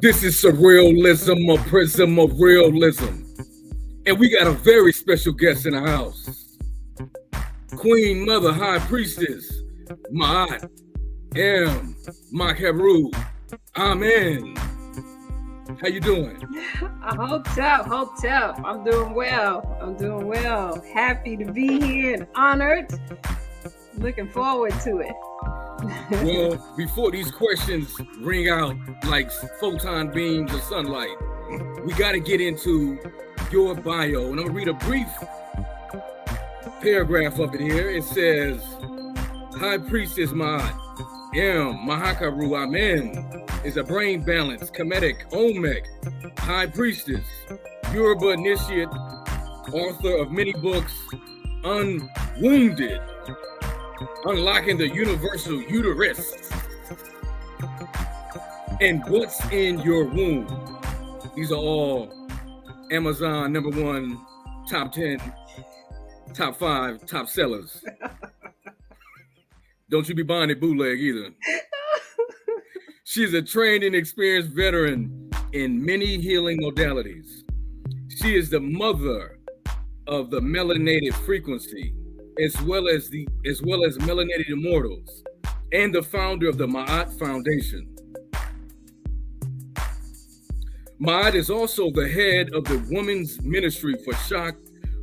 This is Surrealism, a prism of realism. And we got a very special guest in the house. Queen Mother High Priestess, Ma'at M. Makaru. Amen. How you doing? Hotel. I'm doing well. Happy to be here and honored. Looking forward to it. Well, before these questions ring out like photon beams of sunlight, we got to get into your bio. And I'm going to read a brief paragraph of it here. It says, High Priestess Ma'at M. Mahakaru Amen is a brain balance, Kemetic, Olmec, High Priestess, Yoruba initiate, author of many books, Unwounded, Unlocking the Universal Uterus, and What's in Your Womb. These are all Amazon #1, top 10, top 5, top sellers. Don't you be buying it bootleg either. She's a trained and experienced veteran in many healing modalities. She is the mother of the melanated frequency, as well as Melanated Immortals, and the founder of the Ma'at Foundation. Ma'at is also the head of the Women's Ministry for Shock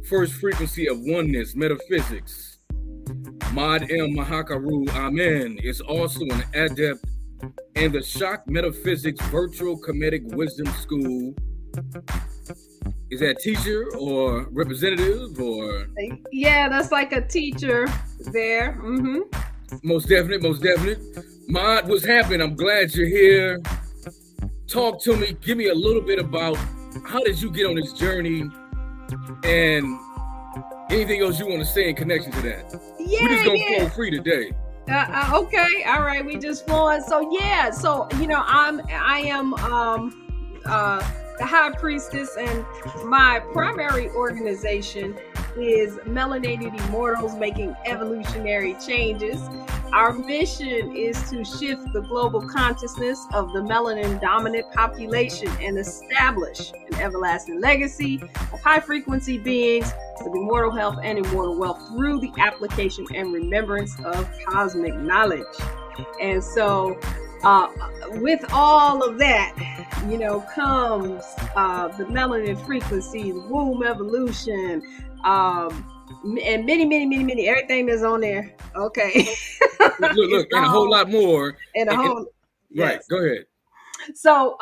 First Frequency of Oneness Metaphysics. Ma'at M. Mahakaru Amen is also an adept in the Shock Metaphysics Virtual Kemetic Wisdom School. Is that teacher or representative or? Yeah, that's like a teacher there. Mm-hmm. Most definite. Ma'at, what's happening? I'm glad you're here. Talk to me. Give me a little bit about how did you get on this journey and anything else you want to say in connection to that. Yeah, we're just going to flow free today. Okay. All right. We just flowing. So I am the High Priestess, and my primary organization is Melanated Immortals Making Evolutionary Changes. Our mission is to shift the global consciousness of the melanin dominant population and establish an everlasting legacy of high frequency beings with immortal health and immortal wealth through the application and remembrance of cosmic knowledge. And so with all of that, comes the melanin frequency, the womb evolution, and many, everything that's on there. Okay. look, and a whole lot more. Right. Yes. Go ahead. So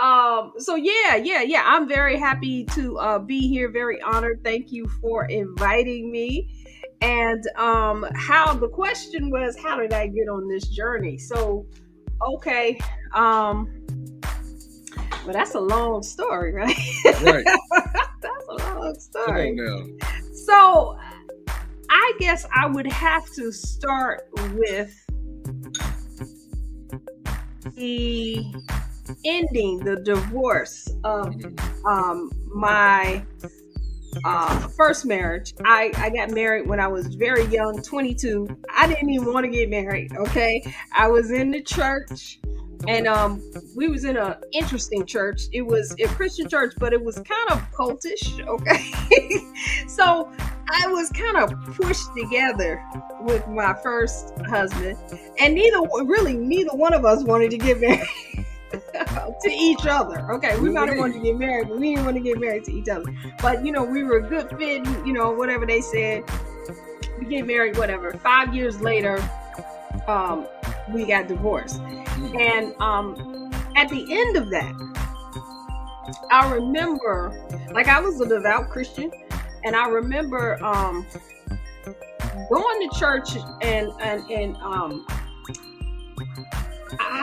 yeah. I'm very happy to be here. Very honored. Thank you for inviting me. And how the question was, how did I get on this journey? So, okay. Well, that's a long story, right? Right. That's a long story. Come on now. So, I guess I would have to start with the divorce of my first marriage. I got married when I was very young, 22. I didn't even want to get married, okay? I was in the church, and we was in an interesting church. It was a Christian church, but it was kind of cultish, okay? So I was kind of pushed together with my first husband, and neither one of us wanted to get married to each other. Okay, we might have wanted to get married, but we didn't want to get married to each other. But we were a good fit, whatever they said. We get married, whatever. 5 years later, we got divorced. And at the end of that, I remember, I was a devout Christian, and I remember going to church and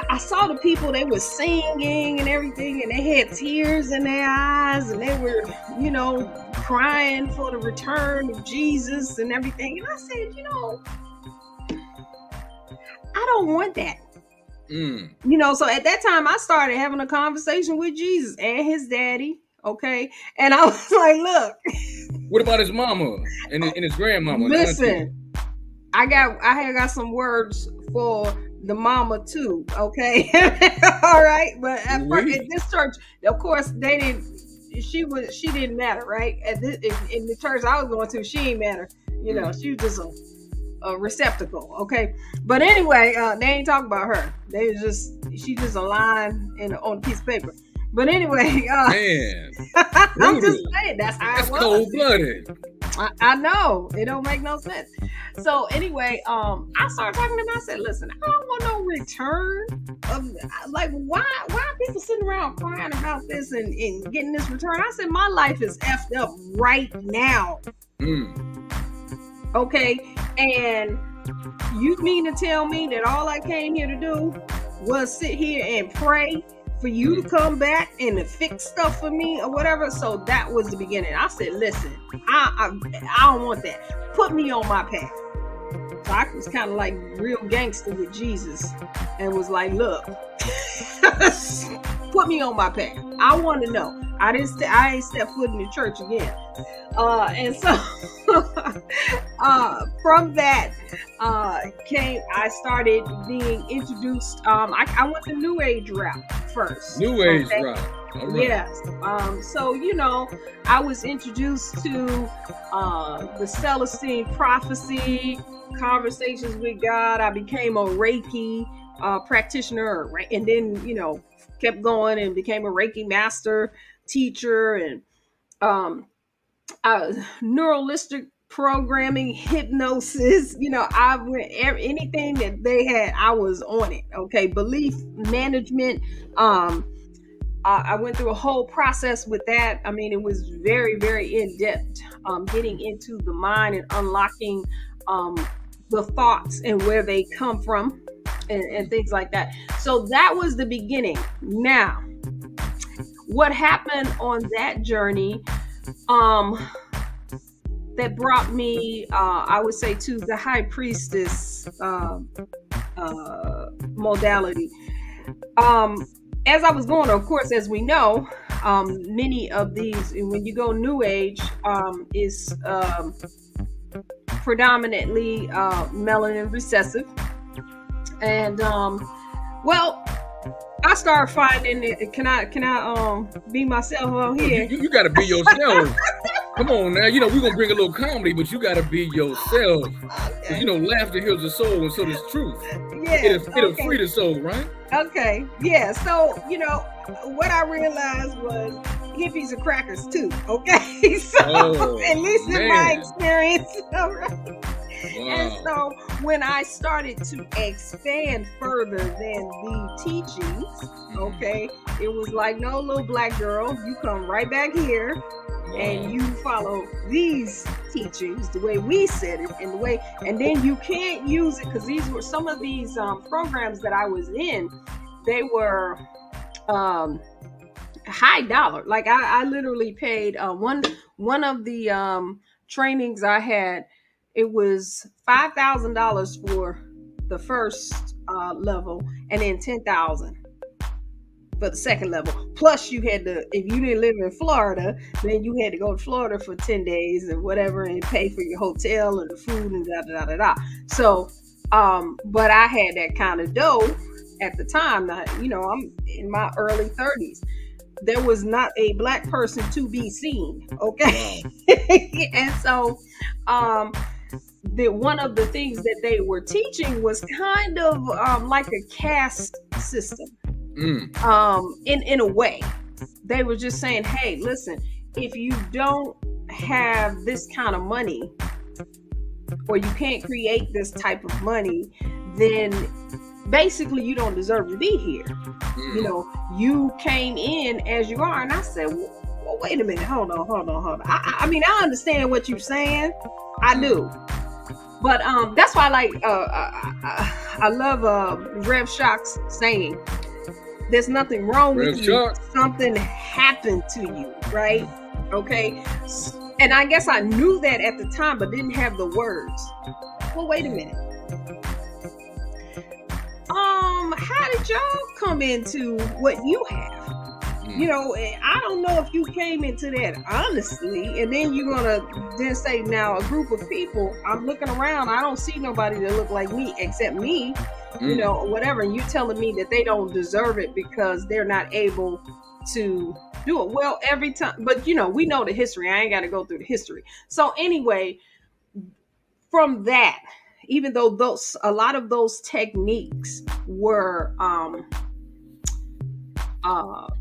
I saw the people, they were singing and everything, and they had tears in their eyes, and they were, crying for the return of Jesus and everything. And I said, I don't want that. So at that time, I started having a conversation with Jesus and his daddy. Okay. And I was like, look. What about his mama and his grandmama? Listen, I had got some words for the mama too. Okay, all right. But at first, at We. this church, of course, they didn't. She didn't matter, right? In the church I was going to, she ain't matter. You know, she was just a receptacle. Okay, but anyway, they ain't talking about her. They was just she just a line on a piece of paper. But anyway, Man, I'm just brutal. saying that's how That's it was. cold blooded. I know it don't make no sense. So anyway, I started talking to him. I said, "Listen, I don't want no return of like why are people sitting around crying about this and getting this return?" I said, "My life is effed up right now, okay? And you mean to tell me that all I came here to do was sit here and pray for you to come back and to fix stuff for me or whatever?" So that was the beginning. I said, "Listen, I don't want that. Put me on my path." So I was kind of like real gangster with Jesus and was like, "Look, put me on my path. I want to know." I ain't stepped foot in the church again. And so from that I started being introduced. I went the New Age route first. New Age route. All right. Yes. So I was introduced to the Celestine prophecy, conversations with God. I became a Reiki practitioner, and then kept going and became a Reiki master, teacher, and neuralistic programming, hypnosis. I went anything that they had, I was on it. Okay, belief management. I went through a whole process with that. I mean, it was very, very in depth, getting into the mind and unlocking the thoughts and where they come from, and things like that. So that was the beginning. Now, what happened on that journey that brought me, I would say, to the high priestess modality. As I was going, of course, as we know, many of these, when you go New Age, is predominantly melanin recessive. And well, I started finding it. Can I be myself on here? You got to be yourself. Come on now. We're going to bring a little comedy, but you got to be yourself. Okay. Laughter heals the soul, and so does truth. Yeah. It'll free the soul, right? Okay. Yeah. So, what I realized was hippies are crackers too. Okay. So, at least in my experience. All right. Wow. And so when I started to expand further than the teachings, okay, it was like, no, little black girl, you come right back here. Wow. And you follow these teachings the way we said it, and then you can't use it, because these were some of these programs that I was in. They were high dollar. Like I literally paid one of the trainings I had. It was $5,000 for the first level, and then $10,000 for the second level. Plus, you had to, if you didn't live in Florida, then you had to go to Florida for 10 days and whatever, and pay for your hotel and the food and da da da da. So, but I had that kind of dough at the time. Now, I'm in my early 30s. There was not a black person to be seen. Okay, and so, one of the things that they were teaching was kind of like a caste system. In a way, they were just saying, hey, listen, if you don't have this kind of money, or you can't create this type of money, then basically you don't deserve to be here. You came in as you are. And I said, well, wait a minute, hold on. I mean, I understand what you're saying. I do. But that's why I love Rev Shock's saying, there's nothing wrong with you. Something happened to you, right? Okay. And I guess I knew that at the time, but didn't have the words. Well, wait a minute. How did y'all come into what you have? You know, I don't know if you came into that honestly, and then you're gonna then say, now a group of people, I'm looking around, I don't see nobody that look like me except me, you know, or whatever, and you telling me that they don't deserve it because they're not able to do it. Well, every time, but you know, we know the history. I ain't got to go through the history. So anyway, from that, even though those a lot of those techniques were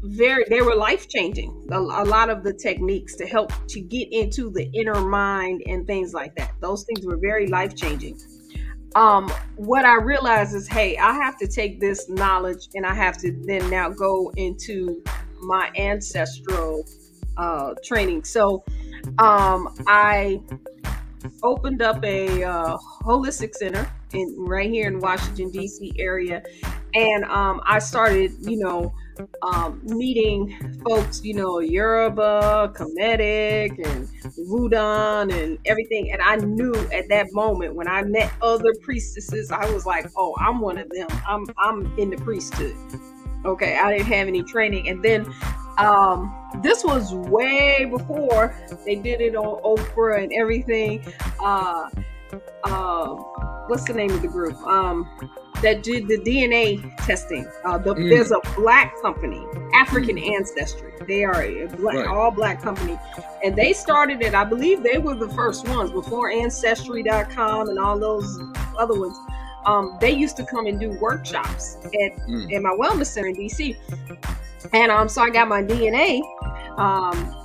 they were life changing. A lot of the techniques to help to get into the inner mind and things like that, those things were very life changing. What I realized is, hey, I have to take this knowledge and I have to then now go into my ancestral training. So I opened up a holistic center right here in Washington D.C. area, and I started, you know, meeting folks, you know, Yoruba, Kemetic, and Wudan, and everything. And I knew at that moment when I met other priestesses, I was like, oh, I'm one of them. I'm in the priesthood. Okay, I didn't have any training, and then this was way before they did it on Oprah and everything. What's the name of the group that did the DNA testing? There's a black company, African Ancestry. They are a black, all black company, and they started it. I believe they were the first ones before Ancestry.com and all those other ones. They used to come and do workshops at my wellness center in DC. And so I got my DNA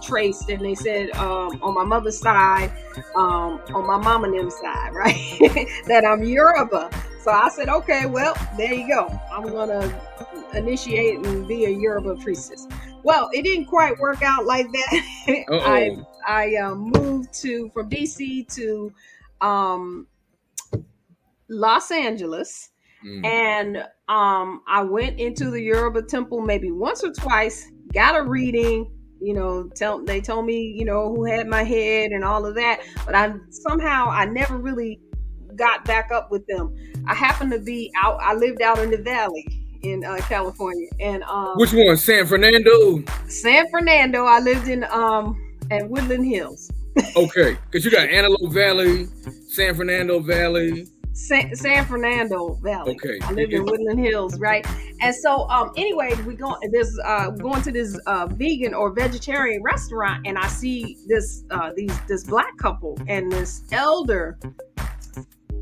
traced, and they said on my mother's side, on my mama and them side, right, that I'm Yoruba. So I said, okay, well, there you go. I'm gonna initiate and be a Yoruba priestess. Well, it didn't quite work out like that. I moved from DC to Los Angeles. And I went into the Yoruba temple maybe once or twice, got a reading, you know, they told me, you know, who had my head and all of that, but I never really got back up with them. I happened to be out, I lived out in the valley in California. And which one? San Fernando? San Fernando. I lived in at Woodland Hills. Okay, because you got Antelope Valley, San Fernando Valley. San Fernando Valley. Okay. I live in Woodland Hills, right? And so, anyway, going to this vegan or vegetarian restaurant, and I see this black couple and this elder.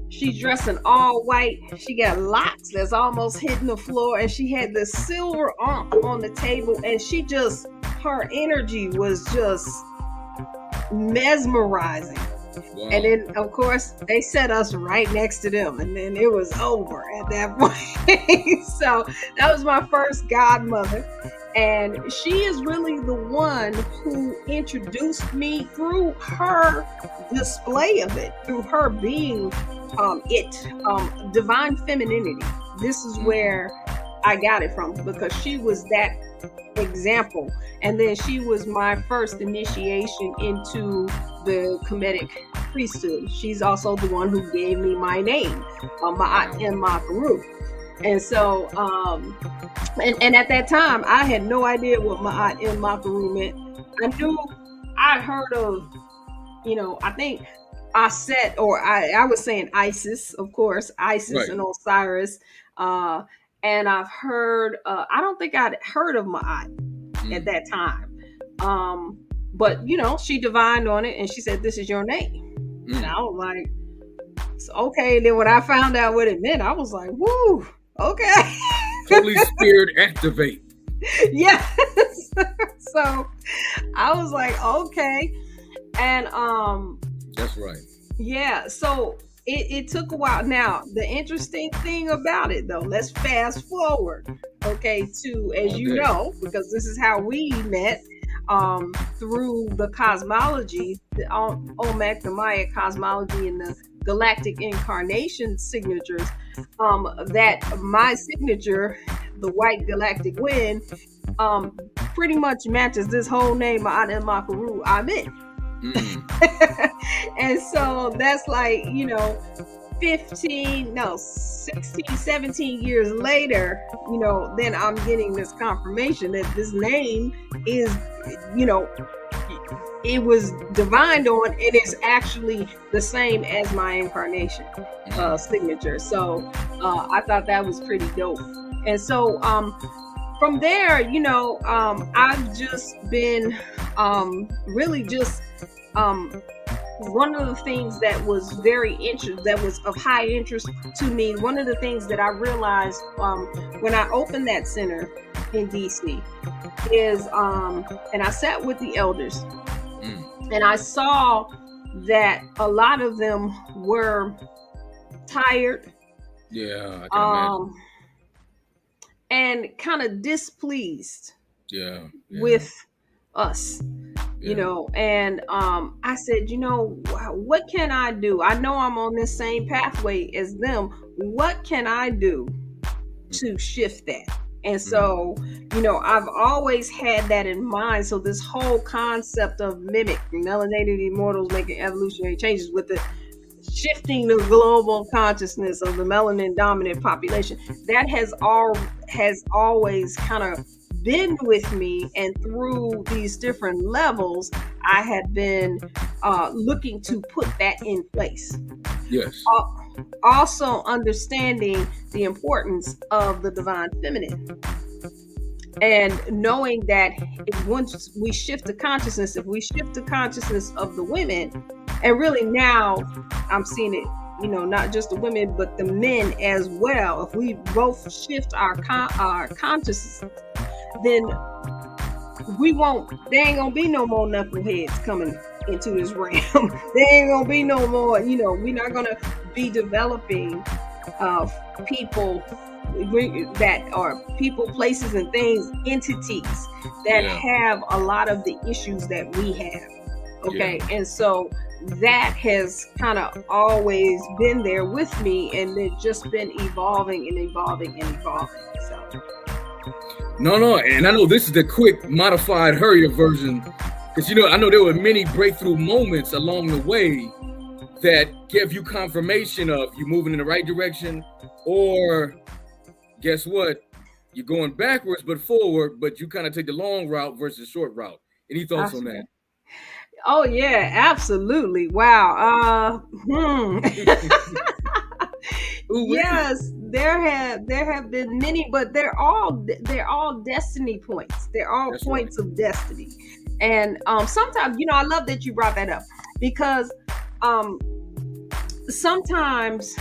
She's dressed in all white. She got locks that's almost hitting the floor, and she had this silver ankh on the table, and her energy was just mesmerizing. Wow. And then, of course, they set us right next to them, and then it was over at that point. So that was my first godmother, and she is really the one who introduced me through her display of it, through her being divine femininity. This is where I got it from, because she was that example, and then she was my first initiation into the Kemetic priesthood. She's also the one who gave me my name, Ma'at and Makaru. And so, and at that time, I had no idea what Ma'at and Makaru meant. I knew I'd heard of, you know, I think I was saying Isis, of course, Isis, right, and Osiris. And I've heard, I don't think I'd heard of Ma'at at that time. But, you know, she divined on it, and she said, this is your name. And I was like, okay. And then when I found out what it meant, I was like, woo, okay. Holy Spirit activate. Yes. So I was like, okay. And that's right. Yeah. So it took a while. Now, the interesting thing about it, though, let's fast forward, okay, to, as you know, because this is how we met, through the cosmology, the Olmec, the Maya cosmology, and the galactic incarnation signatures, that my signature, the white galactic wind, pretty much matches this whole name, Ma'at and Makaru, I'm in. And so that's like, you know, 16, 17 years later, then I'm getting this confirmation that this name is, it was divined on, and it's actually the same as my incarnation signature. So I thought that was pretty dope. And so from there, I've just been really just one of the things that was that was of high interest to me. One of the things that I realized when I opened that center in DC is, and I sat with the elders, and I saw that a lot of them were tired. Yeah, I can imagine. And kind of displeased. Yeah. With us. And I said, what can I do? I know I'm on this same pathway as them. What can I do to shift that? And so, I've always had that in mind. So this whole concept of mimic, melanated immortals making evolutionary changes with the shifting the global consciousness of the melanin dominant population, that has always kind of been with me. And through these different levels, I have been looking to put that in place. Yes. Also understanding the importance of the divine feminine, and knowing that once we shift the consciousness, if we shift the consciousness of the women, and really now I'm seeing it, not just the women, but the men as well. If we both shift our consciousness, then there ain't gonna be no more knuckleheads coming into this realm. There ain't gonna be no more, we're not gonna be developing people that are people, places, and things, entities that have a lot of the issues that we have. Okay. Yeah. And so that has kind of always been there with me, and it's just been evolving and evolving and evolving. So no, and I know this is the quick modified hurry up version, because I know there were many breakthrough moments along the way that give you confirmation of you moving in the right direction, or guess what, you're going backwards but forward, but you kind of take the long route versus short route. Any thoughts on that? Oh yeah, absolutely. Wow. Yes, there have been many, but they're all destiny points. They're all points of destiny. And sometimes, I love that you brought that up, because sometimes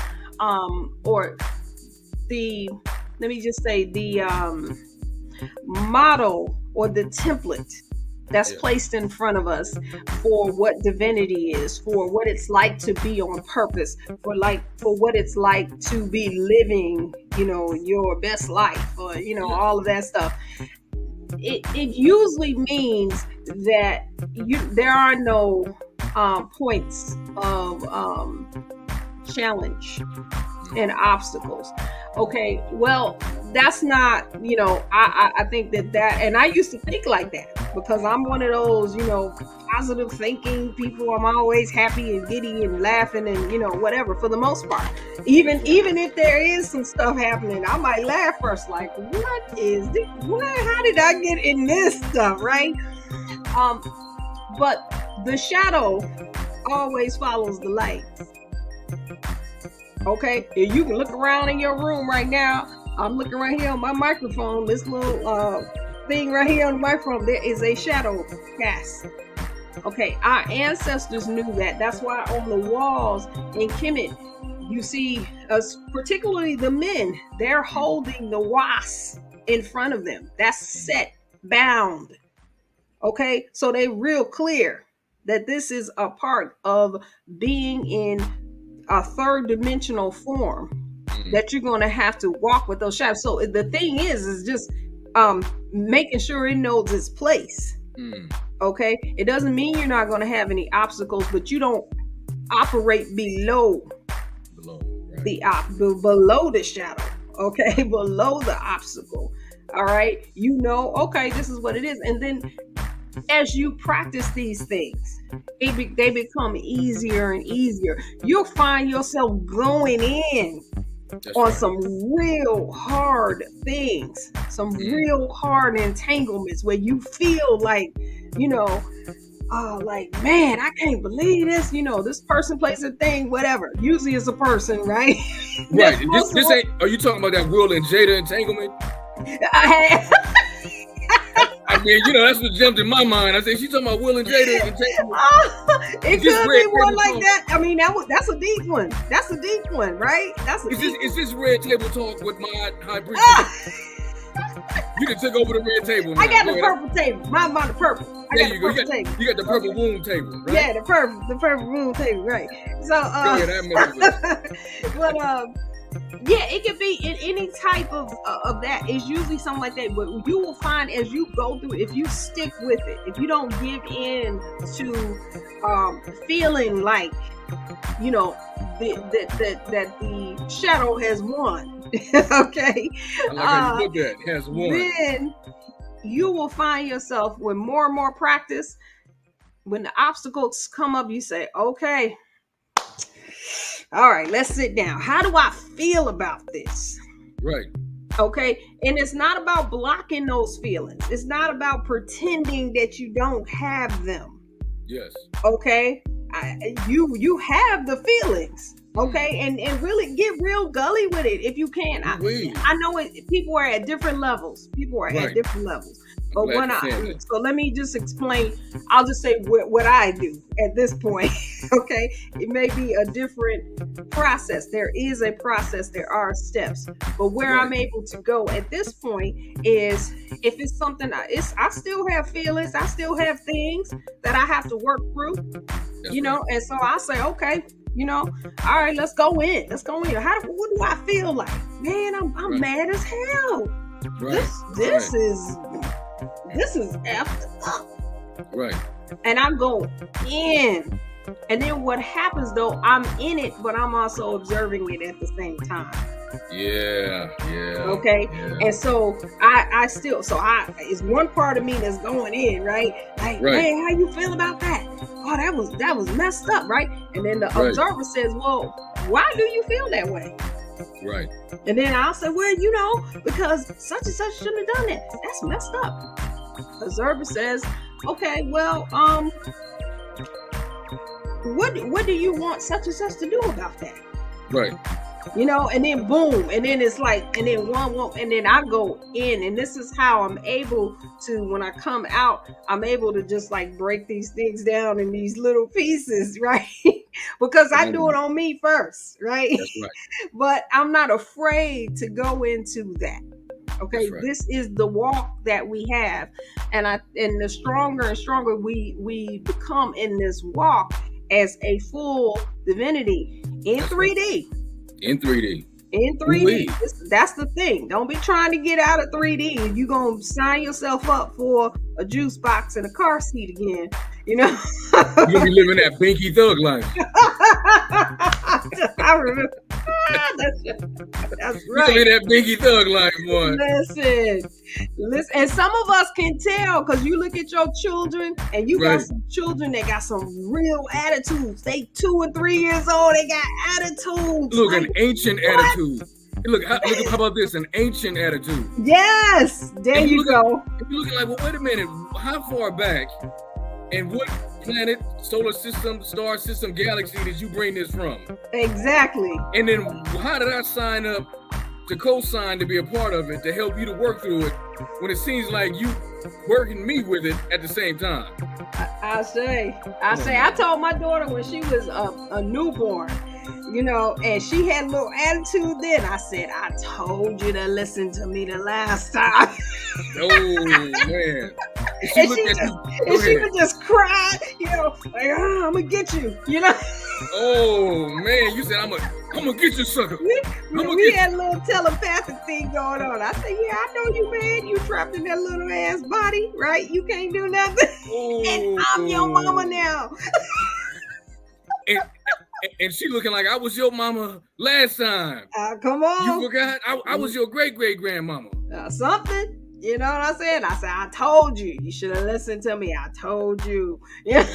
or let me just say the model or the template that's placed in front of us for what divinity is, for what it's like to be on purpose, for what it's like to be living, your best life, or all of that stuff. It usually means that there are no points of challenge and obstacles. Okay, well, that's not, I think that, and I used to think like that, because I'm one of those, positive thinking people. I'm always happy and giddy and laughing and, whatever, for the most part. Even if there is some stuff happening, I might laugh first, like, what is this? How did I get in this stuff, right? But the shadow always follows the light. Okay, if you can look around in your room right now, I'm looking right here on my microphone, this little thing right here on the microphone, there is a shadow cast. Okay, our ancestors knew that. That's why on the walls in Kemet, you see us, particularly the men, they're holding the was in front of them. That's set, bound. Okay, so they real clear that this is a part of being in a third dimensional form, that you're going to have to walk with those shadows. So the thing is just making sure it knows its place. Okay, it doesn't mean you're not going to have any obstacles, but you don't operate below right? below the shadow. Okay, below the obstacle. All right, okay, this is what it is. And then as you practice these things, they become easier and easier. You'll find yourself going in on some real hard things, some real hard entanglements where you feel like, like, man, I can't believe this. This person plays a thing, whatever. Usually it's a person, right? Right. This ain't. Are you talking about that Will and Jada entanglement? I mean, that's what jumped in my mind. I said, she's talking about Will and Jada entanglement. It could be one like that. I mean, that's a deep one. That's a deep one, right? Is this red table talk with my high priestess? You can take over the red table. I got the purple table. Mine's on the purple. You got the purple womb table, right? Yeah, the purple womb table, right? So, but yeah, it could be in any type of that. It's usually something like that. But you will find as you go through, if you stick with it, if you don't give in to feeling like, that the shadow has won. Okay. I like how you put that, has won. Then you will find yourself with more and more practice. When the obstacles come up, you say, okay, all right, let's sit down. How do I feel about this? Right. Okay. And it's not about blocking those feelings. It's not about pretending that you don't have them. Yes. Okay. You have the feelings. Okay. And really get real gully with it if you can. I know people are at different levels. At different levels. But so let me just explain. I'll just say what I do at this point. Okay. It may be a different process. There is a process. There are steps. But where I'm able to go at this point is if it's something, I still have feelings. I still have things that I have to work through, and so I say, okay, all right, let's go in. What do I feel like? Man, I'm mad as hell. Right. This is effed up. Right. And I'm going in. And then what happens though, I'm in it, but I'm also observing it at the same time. Yeah. Okay. Yeah. And so I still, it's one part of me that's going in, right? Like, hey, how you feel about that? Oh, that was messed up, right? And then the observer says, well, why do you feel that way? Right. And then I'll say, well, because such and such shouldn't have done that. That's messed up. Observer says, okay, well, what do you want such and such to do about that? Right. And then boom, and then it's like, and then one, and then I go in, and this is how I'm able to, when I come out, I'm able to just like break these things down in these little pieces, right? Because I do it on me first, right? That's right. But I'm not afraid to go into that. Okay, right. This is the walk that we have, and the stronger and stronger we become in this walk as a full divinity in 3D. In 3D. In 3D. That's the thing. Don't be trying to get out of 3D. You're going to sign yourself up for a juice box and a car seat again. You're going to be living that Binky Thug life. I remember. That's right. You that Binky Thug life, boy. Listen. And some of us can tell because you look at your children and you got some children that got some real attitudes. They 2 and 3 years old. They got attitudes. Look, an ancient attitude. Look, how about this? An ancient attitude. Yes. There you go. You're looking like, well, wait a minute. How far back and what planet, solar system, star system, galaxy did you bring this from? Exactly. And then how did I sign up to co-sign to be a part of it, to help you to work through it, when it seems like you working me with it at the same time? I told my daughter when she was a newborn, and she had a little attitude then. I said, I told you to listen to me the last time. Oh, man. She would just cry, like, I'm going to get you, Oh, man. You said, I'm gonna get you, sucker. We had a little telepathic thing going on. I said, yeah, I know you, man. You trapped in that little ass body, right? You can't do nothing. Oh. And I'm your mama now. And she looking like I was your mama last time. Come on. You forgot? I was your great-great-grandmama. Something. You know what I'm saying? I said, I told you. You should have listened to me. I told you. Yeah.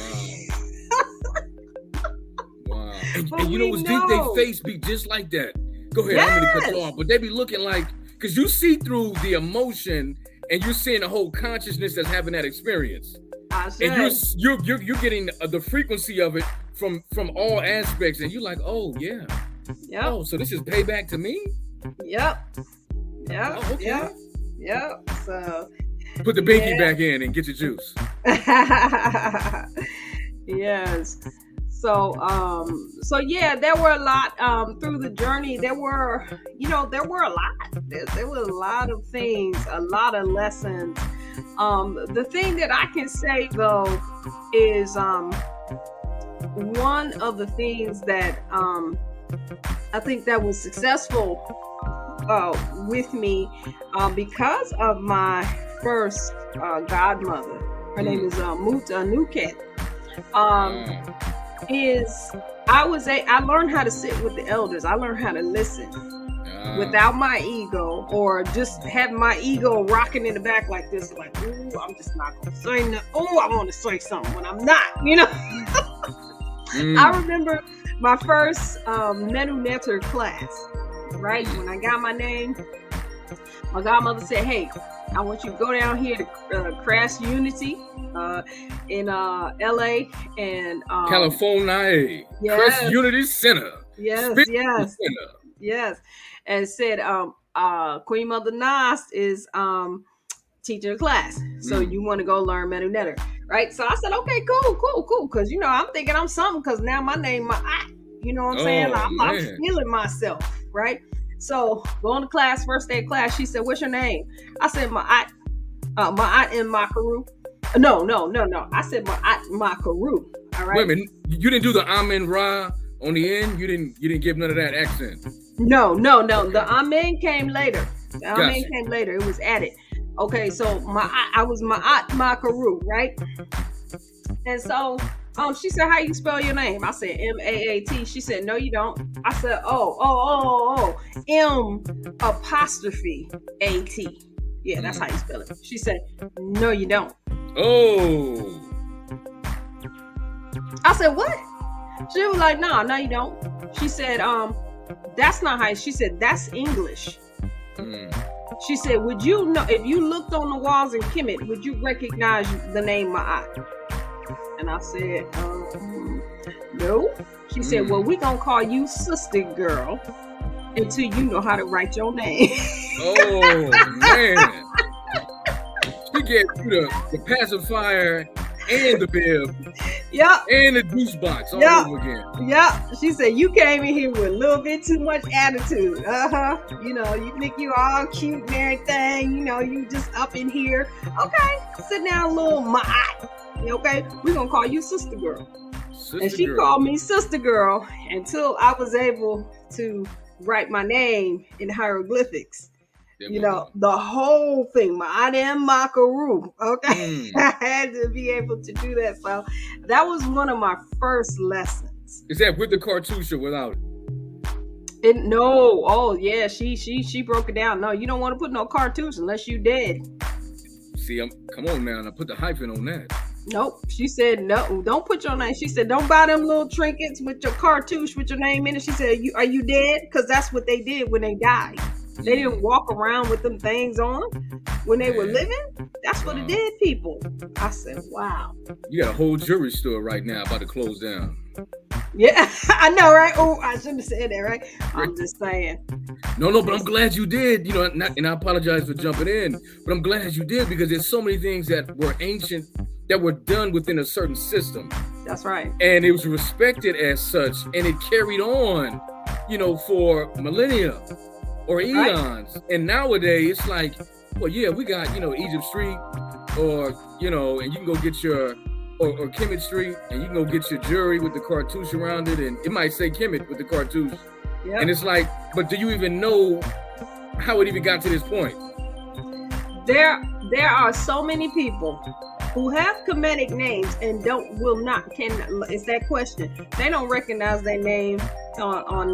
Wow. And But you know we what's deep? know. They face be just like that. Go ahead, I'm gonna cut you Yes. off, but they be looking like, because you see through the emotion and you're seeing the whole consciousness that's having that experience. I And said, you're getting the frequency of it from all aspects, and you're like, oh yeah, yep, oh, so this is payback to me. yep, yep, Oh, okay. yep, yep. So, Put the binky yeah. back in and get your juice. Yes. So yeah, there were a lot through the journey. There were a lot. There were a lot of things, a lot of lessons. The thing that I can say though is one of the things that I think that was successful with me because of my first godmother. Her name is Muta Nuket. Is I learned how to sit with the elders. I learned how to listen without my ego, or just having my ego rocking in the back like this, like, ooh, I'm just not gonna say nothing. Oh, I want to say something when I'm not, you know. I remember my first Menu Netter class, right? When I got my name, my godmother said, hey, I want you to go down here to Crash Unity in LA and California, yes. Crest Unity Center. Yes, Spiritualism yes, Center. yes. And said Queen Mother Nas is teaching a class. So you want to go learn Menu Netter, right? So I said, okay, cool. Because, you know, I'm thinking I'm something because now my name, you know what I'm saying? I'm feeling myself, right? So going to class, first day of class, she said, what's your name? I said, Ma'at in Makaru. No. I said Makaru. All right. Wait a minute. You didn't do the Amen Ra on the end? You didn't give none of that accent. No. The Amen came later. Came later. It was added. Okay, so I was Ma'at Makaru, right? And so she said, how you spell your name? I said M-A-A-T. She said, no, you don't. I said, oh, M''A'-T. Yeah, that's how you spell it. She said, no, you don't. Oh. I said, what? She was like, no, you don't. She said, that's not how. She said, that's English. She said, would you know, if you looked on the walls in Kemet, would you recognize the name Ma'at? And I said, no. She said, well, we're going to call you Sister Girl until you know how to write your name. Oh, man. She gave you the pacifier and the bib. Yep. And the juice box all over again. Yep. She said, you came in here with a little bit too much attitude. You know, you think you all cute and everything. You know, you just up in here. Okay. Sit down, little Ma'at. Okay, we're gonna call you Sister Girl. And she called me Sister Girl until I was able to write my name in hieroglyphics. You know, the whole thing, Ma'adem Makaru. Okay. I had to be able to do that. So that was one of my first lessons. Is that with the cartouche or without it? No. Oh yeah, she broke it down. No, you don't want to put no cartouche unless you dead. See, come on now. Now put the hyphen on that. Nope. She said, no, don't put your name. She said, don't buy them little trinkets with your cartouche with your name in it. She said, are you dead? Because that's what they did when they died. They didn't walk around with them things on when they were living. That's what it did, people. I said, wow. You got a whole jewelry store right now about to close down. Yeah, I know, right? Oh, I shouldn't have said that, right? I'm just saying. No, but I'm glad you did. You know, and I apologize for jumping in, but I'm glad you did because there's so many things that were ancient that were done within a certain system. That's right. And it was respected as such, and it carried on, you know, for millennia or eons. Right. And nowadays, it's like, well, yeah, we got, you know, Egypt Street, or, you know, and you can go get your, or Kemet Street, and you can go get your jewelry with the cartouche around it, and it might say Kemet with the cartouche. Yep. And it's like, but do you even know how it even got to this point? There are so many people who have Kemetic names and it's that question. They don't recognize their name on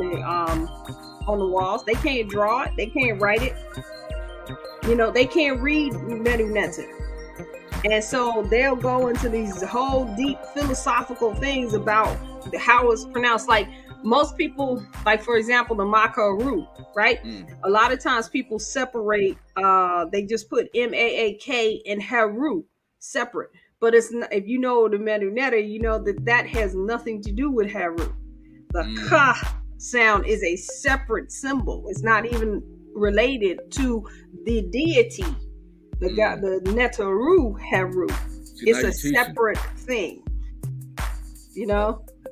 the walls. They can't draw it. They can't write it. They can't read Medu. And so they'll go into these whole deep philosophical things about how it's pronounced. Like most people, like for example, the Makaru, right? A lot of times people separate, they just put Maak and Haru separate. But it's not, if you know the Medu, you know that has nothing to do with Haru. The Ka sound is a separate symbol. It's not even related to the deity. The Netaru Haru. It's a separate thing,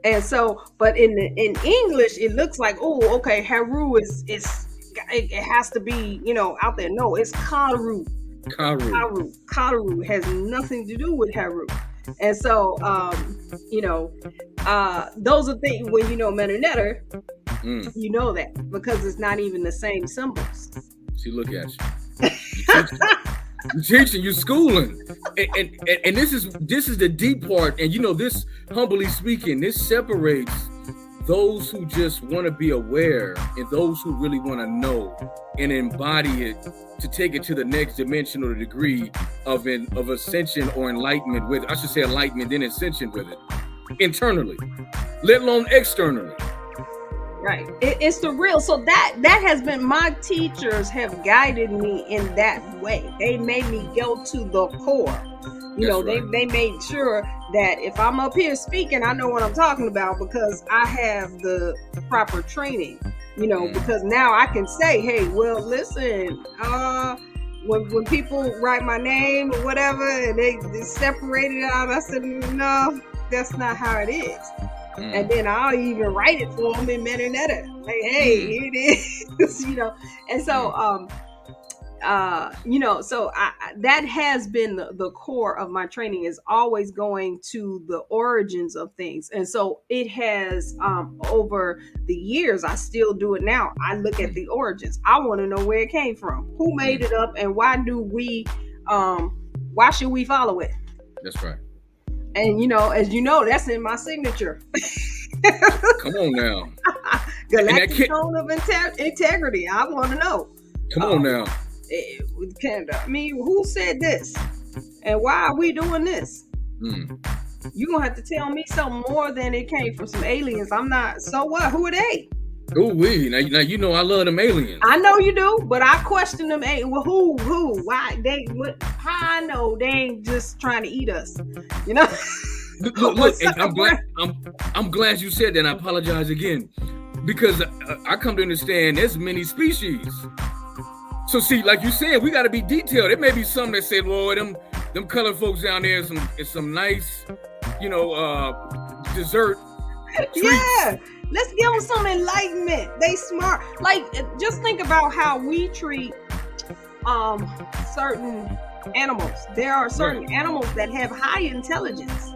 And so, but in English, it looks like, oh, okay, Haru it has to be, out there. No, it's Karu. Karu has nothing to do with Haru. And so, those are things when you know Medu, you know that because it's not even the same symbols. See, look at you. You're teaching, you're schooling, and this is the deep part. And this, humbly speaking, this separates those who just want to be aware and those who really want to know and embody it to take it to the next dimension or degree of ascension or enlightenment with it. I should say enlightenment, then ascension with it internally, let alone externally. Right. It's the real. So that has been, my teachers have guided me in that way. They made me go to the core. They made sure that if I'm up here speaking, I know what I'm talking about because I have the proper training, because now I can say, hey, well, listen, when people write my name or whatever and they separate it out, I said, no, that's not how it is. And then I'll even write it for them in Medu. Like, hey, here it is, And so, so that has been the core of my training, is always going to the origins of things. And so it has, over the years, I still do it now. I look at the origins. I want to know where it came from, who made it up, and why should we follow it? That's right. And as you know, that's in my signature. Come on now. Galactic tone of integrity. I want to know. Come on now. Who said this? And why are we doing this? You're going to have to tell me something more than it came from some aliens. I'm not. So what? Who are they? Ooh, now I love them aliens. I know you do, but I question them. Well, who? Why? How I know they ain't just trying to eat us? Look, I'm glad you said that. And I apologize again because I come to understand there's many species. So see, like you said, we got to be detailed. There may be some that said, "Well, them colored folks down there is some nice, dessert treats." Yeah. Let's give them some enlightenment. They smart. Like, just think about how we treat certain animals. There are certain animals that have high intelligence.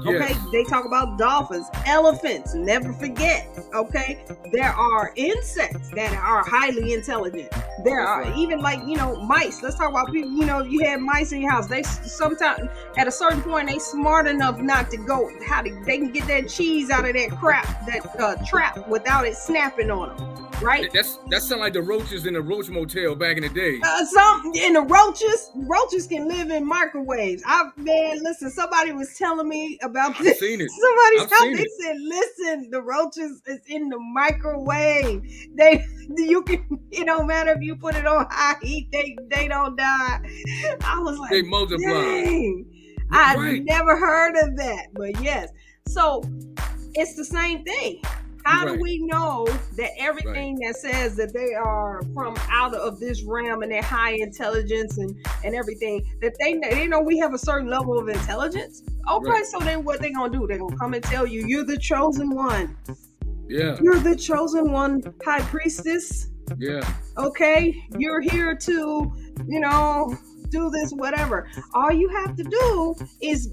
Okay, they talk about dolphins, elephants, never forget. Okay, there are insects that are highly intelligent. There are even mice. Let's talk about people. You have mice in your house. They sometimes at a certain point they smart enough not to go. They can get that cheese out of that trap without it snapping on them. Right? That sound like the roaches in the roach motel back in the day. Roaches can live in microwaves. Listen, somebody was telling me about this. I've seen it. They said, listen, the roaches is in the microwave. It don't matter if you put it on high heat, they don't die. I was like, they multiply. Dang. I've never heard of that, but yes. So it's the same thing. How do we know that everything that says that they are from out of this realm and they're high intelligence and everything, that they know we have a certain level of intelligence? Okay, so then what they gonna do? They're gonna come and tell you, you're the chosen one. Yeah. You're the chosen one, high priestess. Yeah. Okay, you're here to, do this, whatever. All you have to do is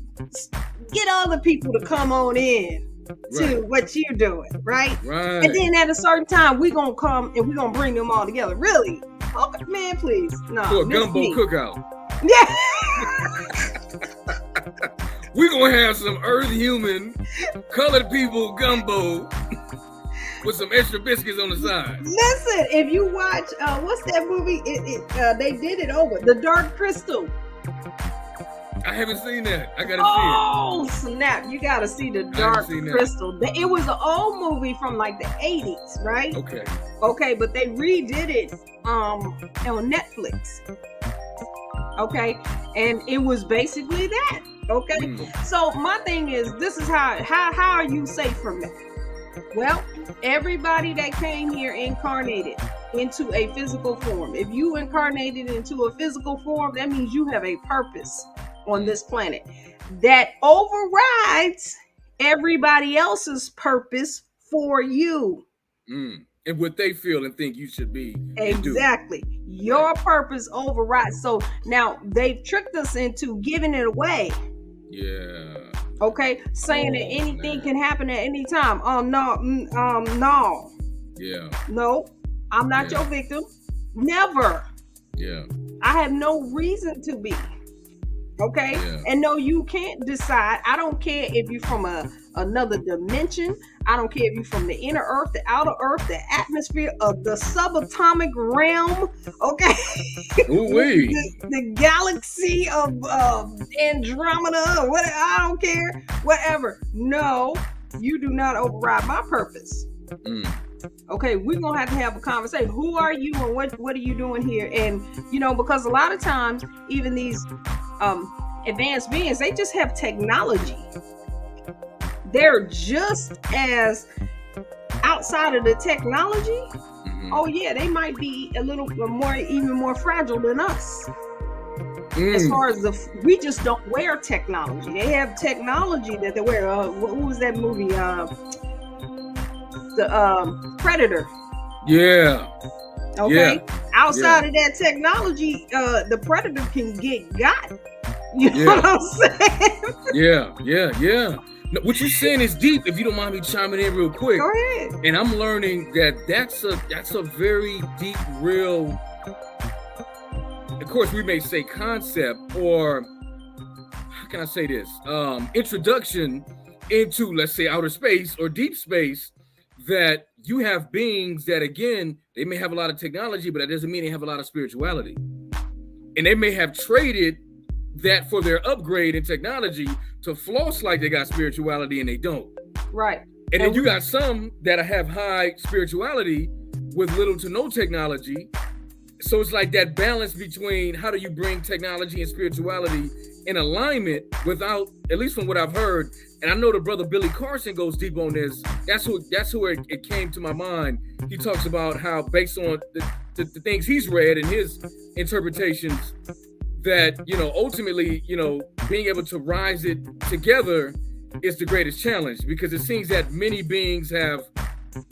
get other people to come on in to what you're doing, right? And then at a certain time, we're going to come and we're going to bring them all together. Really? Okay, man, please. No. For a gumbo cookout. Yeah. We're going to have some earth human, colored people gumbo. with some extra biscuits on the side. Listen, if you watch, what's that movie? They did it over. The Dark Crystal. I haven't seen that. I gotta Oh, snap. You gotta see The Dark Crystal. It was an old movie from like the 80s, right? see it. Okay. Okay, but they redid it on Netflix. Okay, and it was basically that. Okay, so my thing is, this is how are you safe from that? Well, everybody that came here incarnated into a physical form. If you incarnated into a physical form, that means you have a purpose on this planet that overrides everybody else's purpose for you. And what they feel and think you should be. Exactly. Your purpose overrides. So now they've tricked us into giving it away. Yeah. Okay, saying that anything can happen at any time. Oh no, no. Yeah. No, I'm not your victim. Never. Yeah. I have no reason to be. Okay, and no, you can't decide. I don't care if you're from another dimension. I don't care if you're from the inner earth, the outer earth, the atmosphere of the subatomic realm. Okay, the galaxy of Andromeda, or whatever. I don't care. Whatever. No, you do not override my purpose. Okay, we're gonna have a conversation. Who are you, and what are you doing here? And because a lot of times, even these advanced beings, they just have technology. They're just as outside of the technology. Oh yeah, they might be a little more, even more fragile than us. As far as we just don't wear technology. They have technology that they wear. What was that movie? The Predator. Yeah. Okay. Outside of that technology, the Predator can get got. You know what I'm saying? Yeah. No, what you're saying is deep. If you don't mind me chiming in real quick. Go ahead. And I'm learning that that's a very deep, real. Of course, we may say concept, or how can I say this? Introduction into, let's say, outer space or deep space. That you have beings that, again, they may have a lot of technology, but that doesn't mean they have a lot of spirituality. And they may have traded that for their upgrade in technology to floss like they got spirituality, and they don't. Right. And then you got some that have high spirituality with little to no technology. So it's like that balance between how do you bring technology and spirituality in alignment without, at least from what I've heard, and I know the brother Billy Carson goes deep on this. That's who it came to my mind. He talks about how, based on the things he's read and his interpretations, that ultimately being able to rise it together is the greatest challenge, because it seems that many beings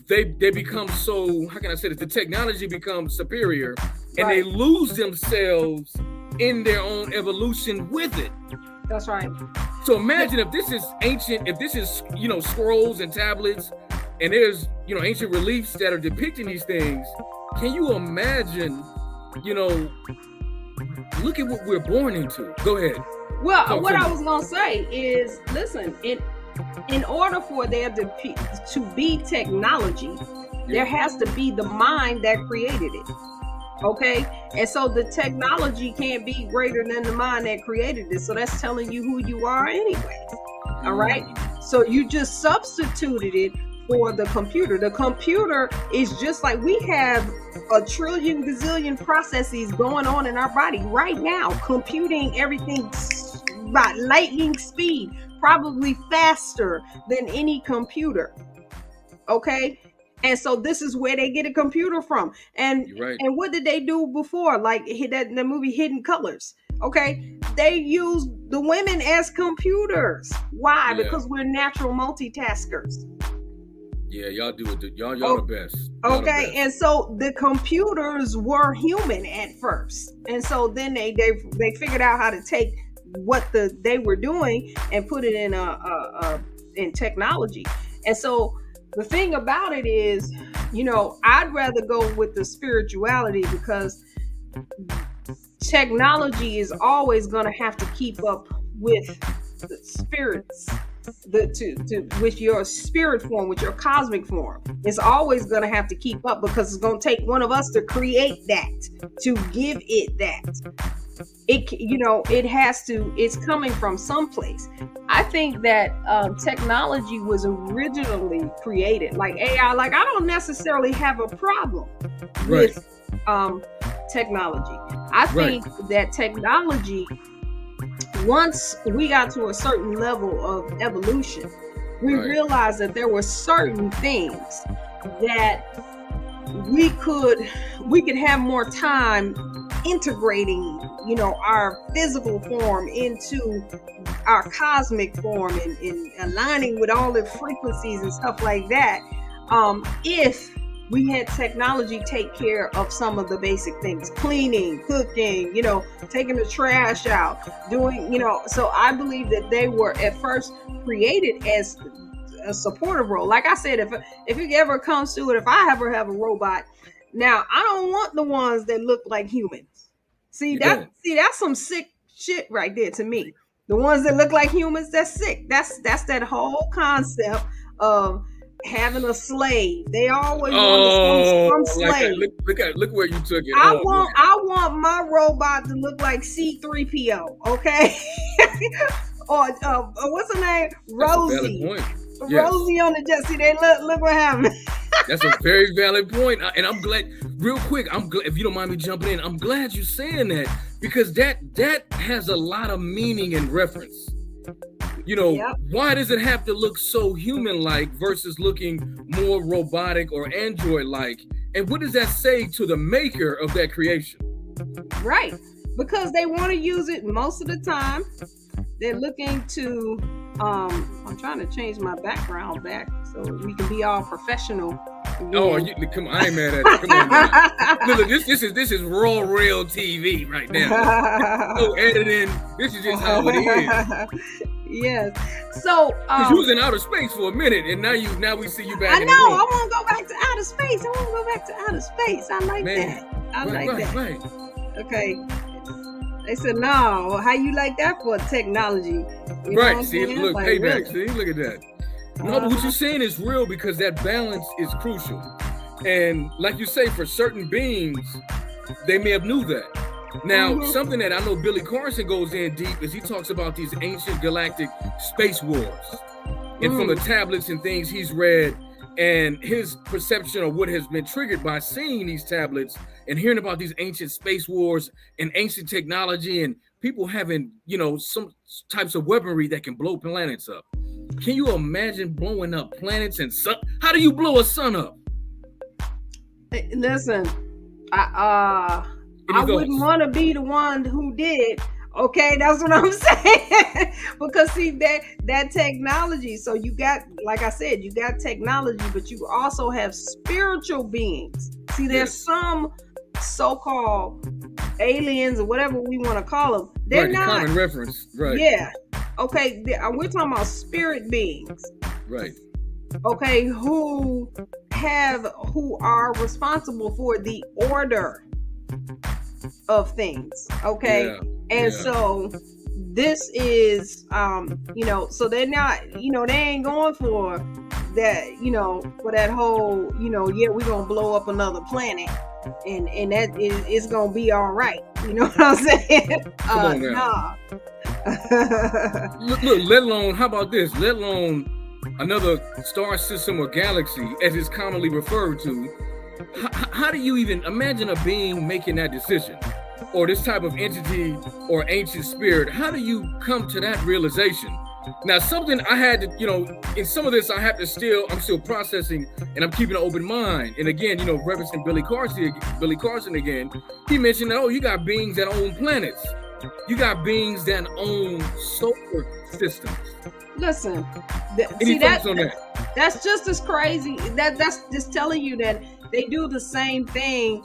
they become so, how can I say this, the technology becomes superior, and they lose themselves in their own evolution with it. That's right. So imagine if this is ancient, if this is scrolls and tablets, and there's ancient reliefs that are depicting these things. Can you imagine? Look at what we're born into. Go ahead. Well, what I was gonna say is, listen, in order for there to be technology, there has to be the mind that created it. Okay, and so the technology can't be greater than the mind that created it. So that's telling you who you are anyway. All right, so you just substituted it for the computer. The computer is just like, we have a trillion gazillion processes going on in our body right now, computing everything by lightning speed, probably faster than any computer. Okay. And so this is where they get a computer from. And and what did they do before? Like the movie Hidden Colors. Okay. They used the women as computers. Why? Because we're natural multitaskers. Yeah, y'all do it. Y'all the best. Okay. And so the computers were human at first. And so then they figured out how to take what they were doing and put it in technology. And so the thing about it is, I'd rather go with the spirituality, because technology is always going to have to keep up with the spirits with your spirit form, with your cosmic form. It's always going to have to keep up, because it's going to take one of us to create that, to give it that. It has to, it's coming from someplace. I think that technology was originally created like AI. Like, I don't necessarily have a problem with technology. I think that technology, once we got to a certain level of evolution, we realized that there were certain things that we could have more time integrating, our physical form into our cosmic form, and aligning with all the frequencies and stuff like that. If we had technology take care of some of the basic things, cleaning, cooking, taking the trash out, doing, so I believe that they were at first created as a supportive role. Like I said, if it ever comes to it, if I ever have a robot, now I don't want the ones that look like humans. That's some sick shit right there to me. The ones that look like humans, that's sick. That's that whole concept of having a slave. They always want some slave. Look where you took it. I want my robot to look like C-3PO, okay? Or what's her name? Rosie. Rosie on the jet. See, look what happened. That's a very valid point, and I'm glad. Real quick, I'm glad, if you don't mind me jumping in, I'm glad you're saying that, because that has a lot of meaning and reference. Why does it have to look so human-like versus looking more robotic or android-like? And what does that say to the maker of that creation? Right, because they want to use it most of the time. They're looking to. I'm trying to change my background back so we can be all professional. Again. Come on! I ain't mad at it. Come on, man. Look, this is raw, real TV right now. No editing. This is just how it is. Yes. So you was in outer space for a minute, and now we see you back. I know. I want to go back to outer space. I like that. Right. Okay. They said, no, how you like that for technology? See, look, like, payback. Really? See, look at that. No, but what you're saying is real, because that balance is crucial. And like you say, for certain beings, they may have knew that. Now, something that I know Billy Carson goes in deep is he talks about these ancient galactic space wars. And from the tablets and things he's read, and his perception of what has been triggered by seeing these tablets and hearing about these ancient space wars and ancient technology and people having, some types of weaponry that can blow planets up. Can you imagine blowing up planets and sun? How do you blow a sun up? Listen, I wouldn't want to be the one who did. Okay, that's what I'm saying. Because see, that technology, so you got, like I said, you got technology, but you also have spiritual beings. See, there's some so-called aliens or whatever we want to call them. They're not common reference, right? Yeah. Okay, we're talking about spirit beings. Right. Okay, who are responsible for the order of things. Okay. And so this is so they're not, they ain't going for that, for that whole, we're gonna blow up another planet and that it's gonna be all right. You know what I'm saying? Come on now. Look, let alone, how about this? Let alone another star system or galaxy, as it's commonly referred to. How do you even imagine a being making that decision? Or this type of entity or ancient spirit? How do you come to that realization? Now, something I had to, in some of this, I'm still processing, and I'm keeping an open mind. And again, referencing Billy Carson again, he mentioned that, you got beings that own planets. You got beings that own solar systems. Listen, that's just as crazy. That's just telling you that they do the same thing.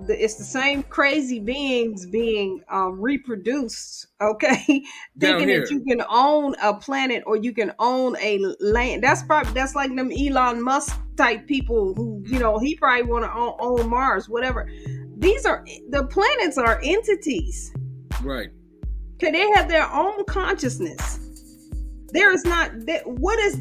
It's the same crazy beings being reproduced, okay? Thinking that you can own a planet or you can own a land. That's like them Elon Musk type people who, he probably want to own Mars, whatever. The planets are entities. Right. Okay, they have their own consciousness. There is not that. What is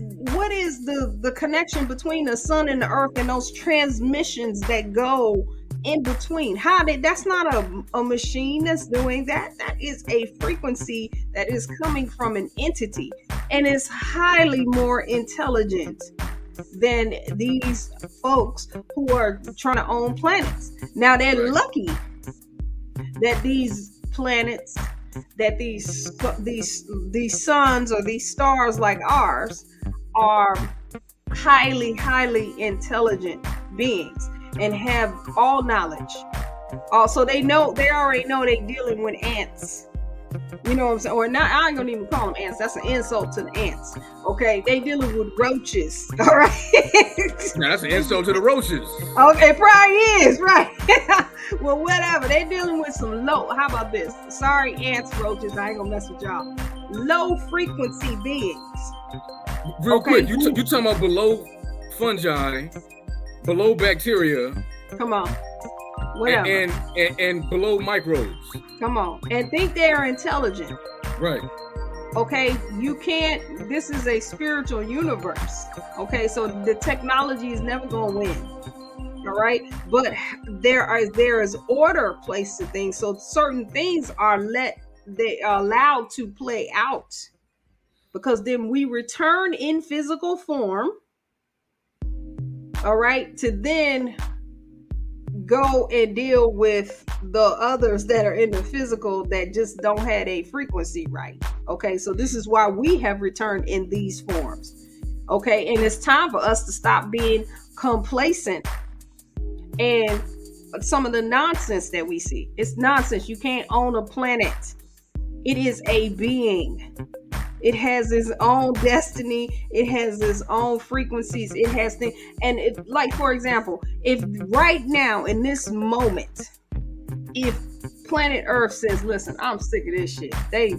the connection between the sun and the earth and those transmissions that go in between? That's not a machine that's doing that. That is a frequency that is coming from an entity and is highly more intelligent than these folks who are trying to own planets. Now they're lucky that these planets, that these suns or these stars like ours are highly intelligent beings and have all knowledge. Also, they already know they're dealing with ants. You know what I'm saying? Or not, I ain't gonna even call them ants. That's an insult to the ants. Okay, they dealing with roaches. All right. Now that's an insult to the roaches. Okay, probably is, right. Well, whatever. They're dealing with some low. How about this? Sorry, ants, roaches. I ain't gonna mess with y'all. Low frequency beings. Real quick, you talking about below fungi, below bacteria. Come on. Whatever. And below microbes. Come on. And think they are intelligent. Right. Okay, you can't, this is a spiritual universe. Okay, so the technology is never going to win. All right, but there is order placed to things. So certain things they are allowed to play out, because then we return in physical form. All right, to then go and deal with the others that are in the physical that just don't have a frequency right. Okay, so this is why we have returned in these forms. Okay, and it's time for us to stop being complacent and some of the nonsense that we see. It's nonsense. You can't own a planet. It is a being. It has its own destiny. It has its own frequencies. It has things. And like, for example, if right now in this moment, if planet Earth says, listen, I'm sick of this shit. They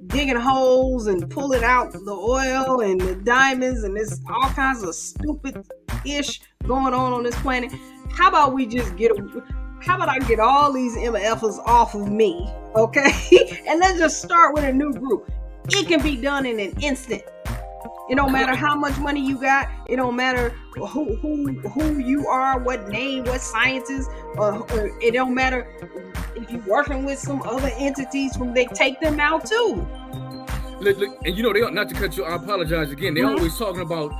digging holes and pulling out the oil and the diamonds and there's all kinds of stupid ish going on this planet. How about we just how about I get all these MFers off of me? Okay. And let's just start with a new group. It can be done in an instant. It don't matter how much money you got. It don't matter who you are, what name, what scientist, or it don't matter if you're working with some other entities. They take them out too. Look, and you know, they not to cut you. I apologize again. They're always talking about,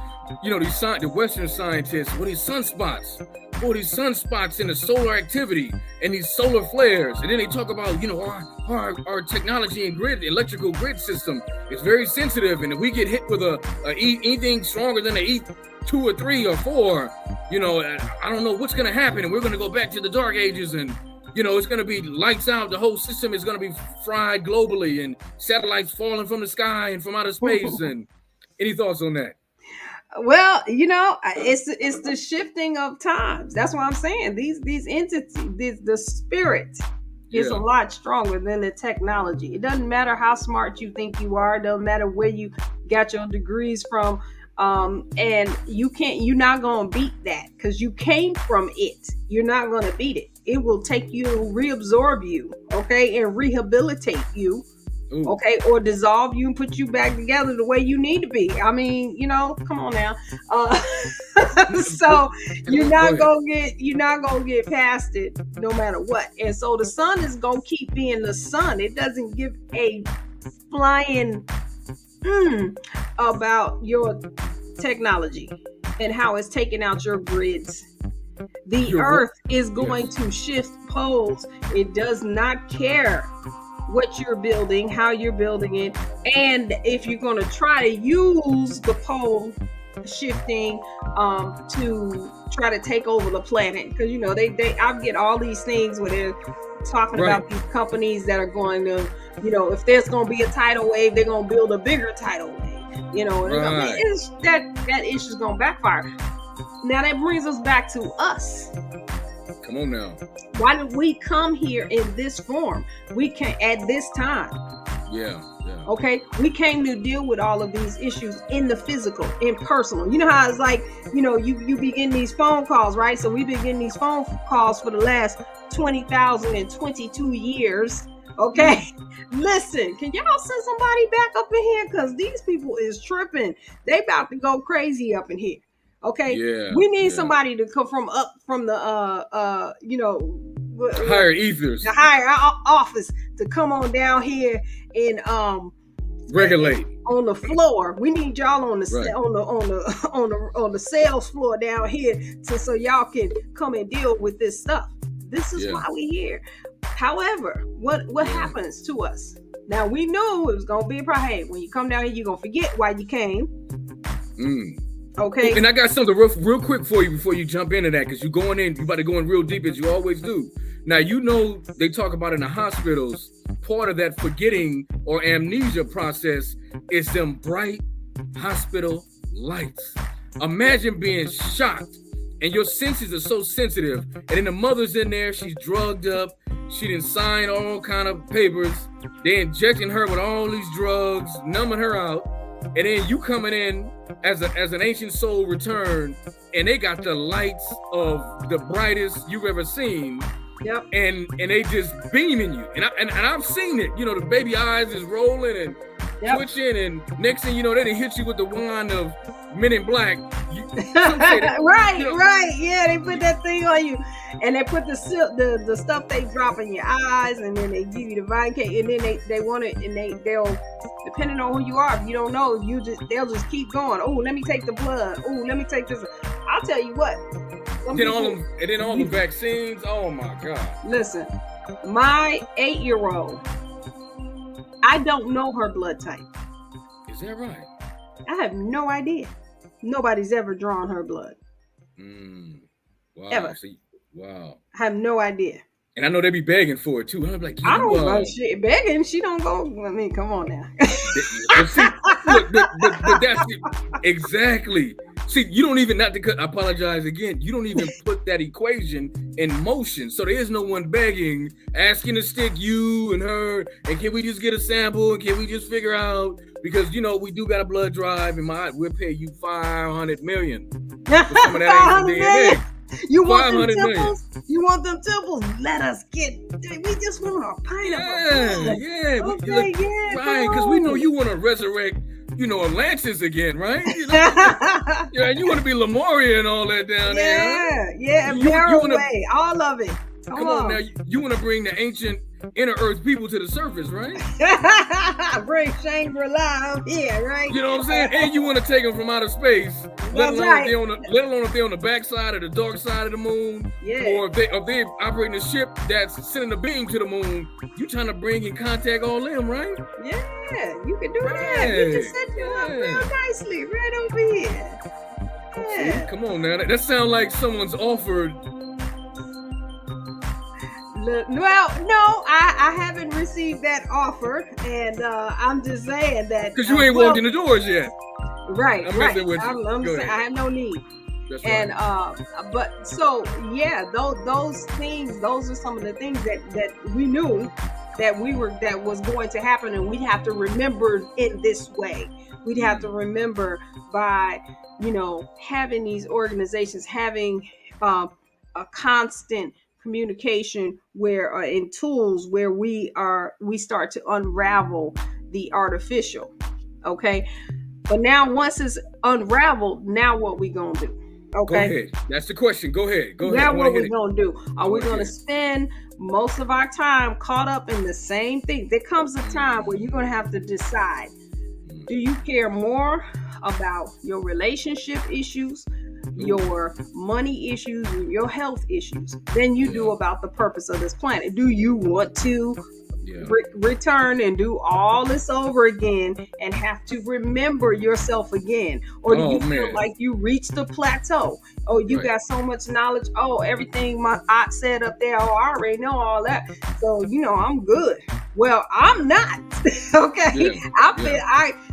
you know, the Western scientists, these sunspots. These sunspots in the solar activity and these solar flares. And then they talk about, you know, our technology and electrical grid system is very sensitive. And if we get hit with anything stronger than a E2 or 3 or 4, you know, I don't know what's going to happen. And we're going to go back to the dark ages and, you know, it's going to be lights out. The whole system is going to be fried globally and satellites falling from the sky and from outer space. And any thoughts on that? Well, you know, it's the shifting of times. That's what I'm saying. These entities, the spirit is a lot stronger than the technology. It doesn't matter how smart you think you are. It doesn't matter where you got your degrees from. And you're not going to beat that because you came from it. You're not going to beat it. It will take you, reabsorb you, okay, and rehabilitate you. Ooh. Okay, or dissolve you and put you back together the way you need to be. I mean, you know, come on now. So you're not gonna get past it no matter what. And so the sun is gonna keep being the sun. It doesn't give a flying about your technology and how it's taking out your grids. The earth is going to shift poles. It does not care what you're building, how you're building it, and if you're going to try to use the pole shifting to try to take over the planet, because you know I get all these things where they're talking about these companies that are going to, you know, if there's going to be a tidal wave, they're going to build a bigger tidal wave, you know, and I mean, that issue's going to backfire. Now that brings us back to us. Come on now. Why did we come here in this form? We can at this time. Yeah. Okay. We came to deal with all of these issues in the physical, in personal. You know how it's like, you know, you begin these phone calls, right? So we've been getting these phone calls for the last 20,022 years. Okay, listen, can y'all send somebody back up in here? Because these people is tripping. They about to go crazy up in here. Okay, Yeah, we need yeah. somebody to come from up from the Higher ethers. the higher office to come on down here and Regulate. on the floor. We need y'all on the Right. on the sales floor down here so y'all can come and deal with this stuff. This is why we here. However, what happens to us? Now we knew it was gonna be a problem. Hey, when you come down here, you're gonna forget why you came. Okay. And I got something real quick for you before you jump into that, because you're going in, you about to go in real deep as you always do. Now, you know, they talk about in the hospitals, part of that forgetting or amnesia process is them bright hospital lights. Imagine being shocked and your senses are so sensitive, and then the mother's in there, she's drugged up, she didn't sign all kind of papers, they injecting her with all these drugs, numbing her out, and then you coming in as an ancient soul return, and they got the lights of the brightest you've ever seen. Yep. And they just beaming you, and I've seen it. You know, the baby eyes is rolling and twitching, and next thing you know, they done hit you with the wand of Men in Black. Right. Yeah, they put that thing on you, and they put the stuff they drop in your eyes, and then they give you the Vicodin, and then they want it, and they'll depending on who you are, if you don't know, they'll just keep going. Oh, let me take the blood. Oh, let me take this. I'll tell you what. Then all the vaccines. Oh my God! Listen, my 8-year-old, I don't know her blood type. Is that right? I have no idea. Nobody's ever drawn her blood. Wow. Ever. Wow. I have no idea. And I know they be begging for it too. I'm like, I don't know shit. Begging, she don't go. I mean, come on now. but that's it. Exactly. See, you don't even, not to cut, I apologize again, you don't even put that equation in motion. So there is no one begging, asking to stick you and her, and can we just get a sample, and can we just figure out, because, you know, we do got a blood drive, and we'll pay you $500 million for some of that DNA. You want them temples? You want them temples? Let us get. We just want a pint of blood. Yeah. Okay, right, because we know you want to resurrect, you know, Atlantis again, right? You know, yeah, you want to be Lemuria and all that down there. Yeah, Maraway, all of it. Come on now, you want to bring the ancient inner earth people to the surface, right? Bring Shangri-La out here, right? You know what I'm saying? And you want to take them from outer space, let alone if they're on the backside of the dark side of the moon, or if they're operating a ship that's sending a beam to the moon. You trying to bring in contact all them, right? Yeah, you can do that. We just set you up real nicely right over here. Yeah. See, come on now, that sounds like someone's offered. Well, no, I haven't received that offer, and I'm just saying that because you ain't walked in the doors yet. Right, I'm right. With you. I'm saying I have no need. That's and right. but so yeah, those things, those are some of the things that we knew that was going to happen, and we'd have to remember in this way. We'd have to remember by, you know, having these organizations, having a constant communication where in tools where we start to unravel the artificial. Okay, but now once it's unraveled, now what we gonna do? Okay, go ahead. That's the question. Go ahead. Now what we gonna do? Are we gonna spend most of our time caught up in the same thing? There comes a time where you're gonna have to decide: do you care more about your relationship issues, your money issues, your health issues than you do about the purpose of this planet? Do you want to return and do all this over again and have to remember yourself again? Or do you feel like you reached a plateau? Oh, you got so much knowledge. Oh, everything my aunt said up there, oh, I already know all that. So, you know, I'm good. Well, I'm not. Okay.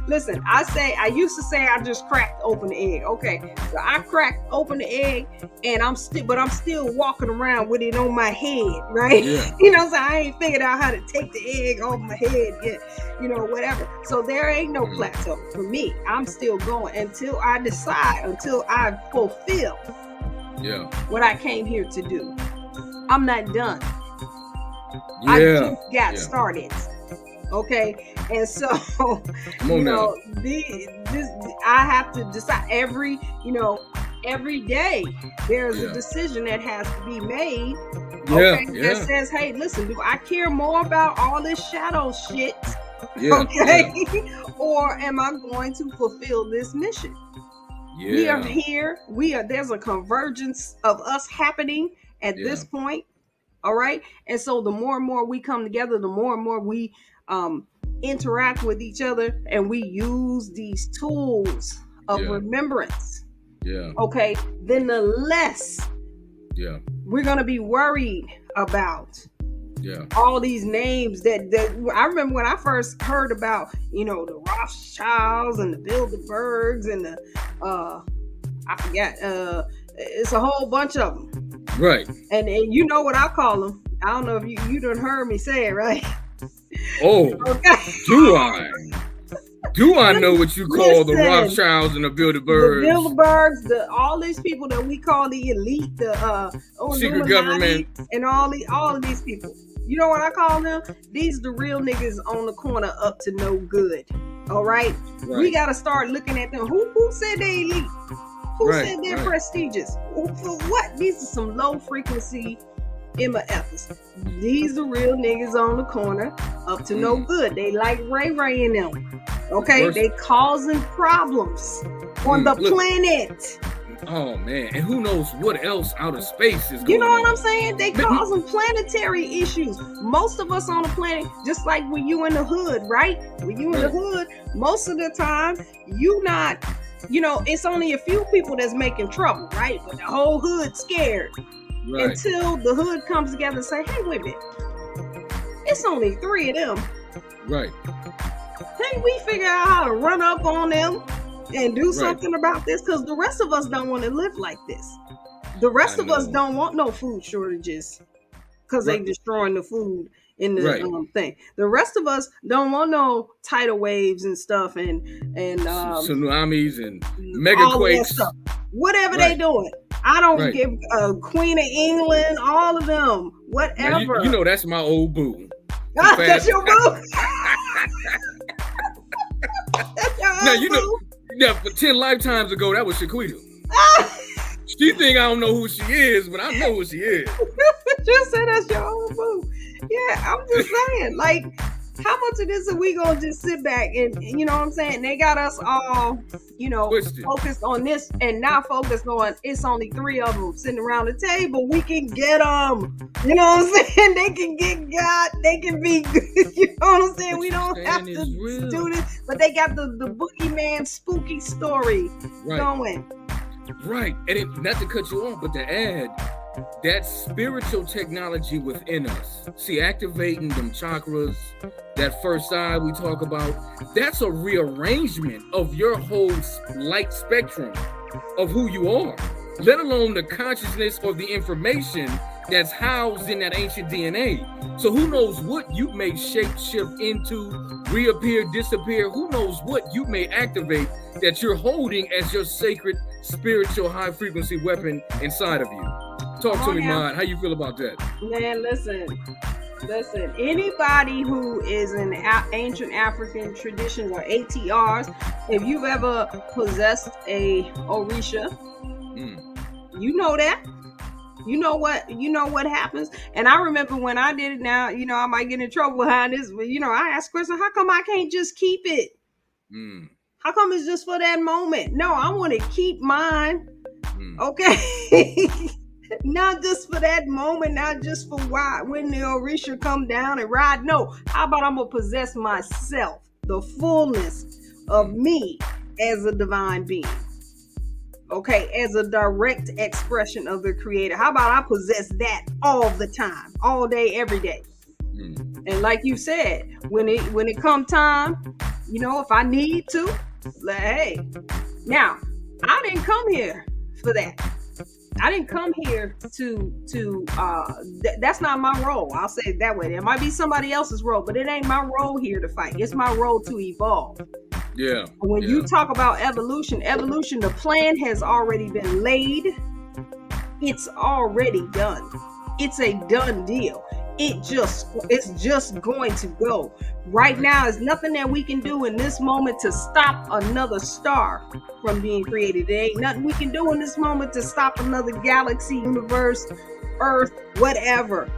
Listen, I used to say I just cracked open the egg. Okay. So I cracked open the egg, and I'm still walking around with it on my head, right? Yeah. You know, so I ain't figured out how to take the egg off my head yet, you know, whatever. So there ain't no plateau for me. I'm still going until I decide, until I fulfill what I came here to do. I'm not done. I Yeah. just got started. Okay, and so Come on now. I have to decide every day there's Yeah. a decision that has to be made. Yeah. Okay, Yeah. that says, hey, listen, do I care more about all this shadow shit? Yeah. Okay, or am I going to fulfill this mission? Yeah. We are here. There's a convergence of us happening at this point. All right. And so the more and more we come together, the more and more we interact with each other, and we use these tools of remembrance. Yeah. Okay. Then the less we're going to be worried about all these names that I remember when I first heard about, the Rothschilds and the Bilderbergs and the I forgot, it's a whole bunch of them. Right. And you know what I call them. I don't know if you done heard me say it, right? Oh, okay. Do I know what you call the Rothschilds and the Bilderbergs? The Bilderbergs, all these people that we call the elite, the secret government, and all of these people. You know what I call them? These the real niggas on the corner up to no good. All right? We got to start looking at them. Who said they elite? Who said they're prestigious? For what? These are some low frequency MFs. These are real niggas on the corner up to no good. They like Ray in them. Okay? They causing problems on the planet. Oh man, and who knows what else out of space is going on. You know what I'm saying? They causing planetary issues. Most of us on the planet, just like when you in the hood, right? When you in the hood, most of the time, you not, it's only a few people that's making trouble, right? But the whole hood scared. Until the hood comes together and say, hey, wait a minute. It's only 3 of them. Right. Can't we figure out how to run up on them and do something about this? Because the rest of us don't want to live like this. The rest of us don't want no food shortages because they destroying the food in the thing. The rest of us don't want no tidal waves and stuff and tsunamis and mega quakes. Whatever they doing. I don't give Queen of England, all of them, whatever. Now, that's my old boo. That's your boo? That's your boo? For 10 lifetimes ago, that was Shaquita. She think I don't know who she is, but I know who she is. Just say that's your old boo. Yeah, I'm just saying, like, how much of this are we gonna just sit back and you know what I'm saying? They got us all, focused on this and not focused on it's only 3 of them sitting around the table. We can get them. You know what I'm saying? They can get God. They can be good. You know what I'm saying? We don't have to do this, but they got the boogeyman spooky story going. Right, and not to cut you off, but to add, that spiritual technology within us, see, activating them chakras, that first eye we talk about, that's a rearrangement of your whole light spectrum of who you are, let alone the consciousness or the information that's housed in that ancient DNA. So who knows what you may shape shift into, reappear, disappear, who knows what you may activate that you're holding as your sacred spiritual high frequency weapon inside of you. Talk to me, Mod. How you feel about that? Man, listen. Anybody who is in ancient African traditions or ATRs, if you've ever possessed a Orisha, you know that. You know what happens. And I remember when I did it. Now, I might get in trouble behind this, but I asked Kristen, how come I can't just keep it? How come it's just for that moment? No, I want to keep mine. Okay. Not just for that moment, not just for when the Orisha come down and ride. No, how about I'm going to possess myself, the fullness of me as a divine being. Okay, as a direct expression of the Creator. How about I possess that all the time, all day, every day? And like you said, when it come time, if I need to, hey. Now, I didn't come here for that. I didn't come here to that's not my role. I'll say it that way. It might be somebody else's role, but it ain't my role here to fight. It's my role to evolve. Yeah. When you talk about evolution, the plan has already been laid. It's already done. It's a done deal. it's just going to go. Right now, there's nothing that we can do in this moment to stop another star from being created. There ain't nothing we can do in this moment to stop another galaxy, universe, Earth, whatever.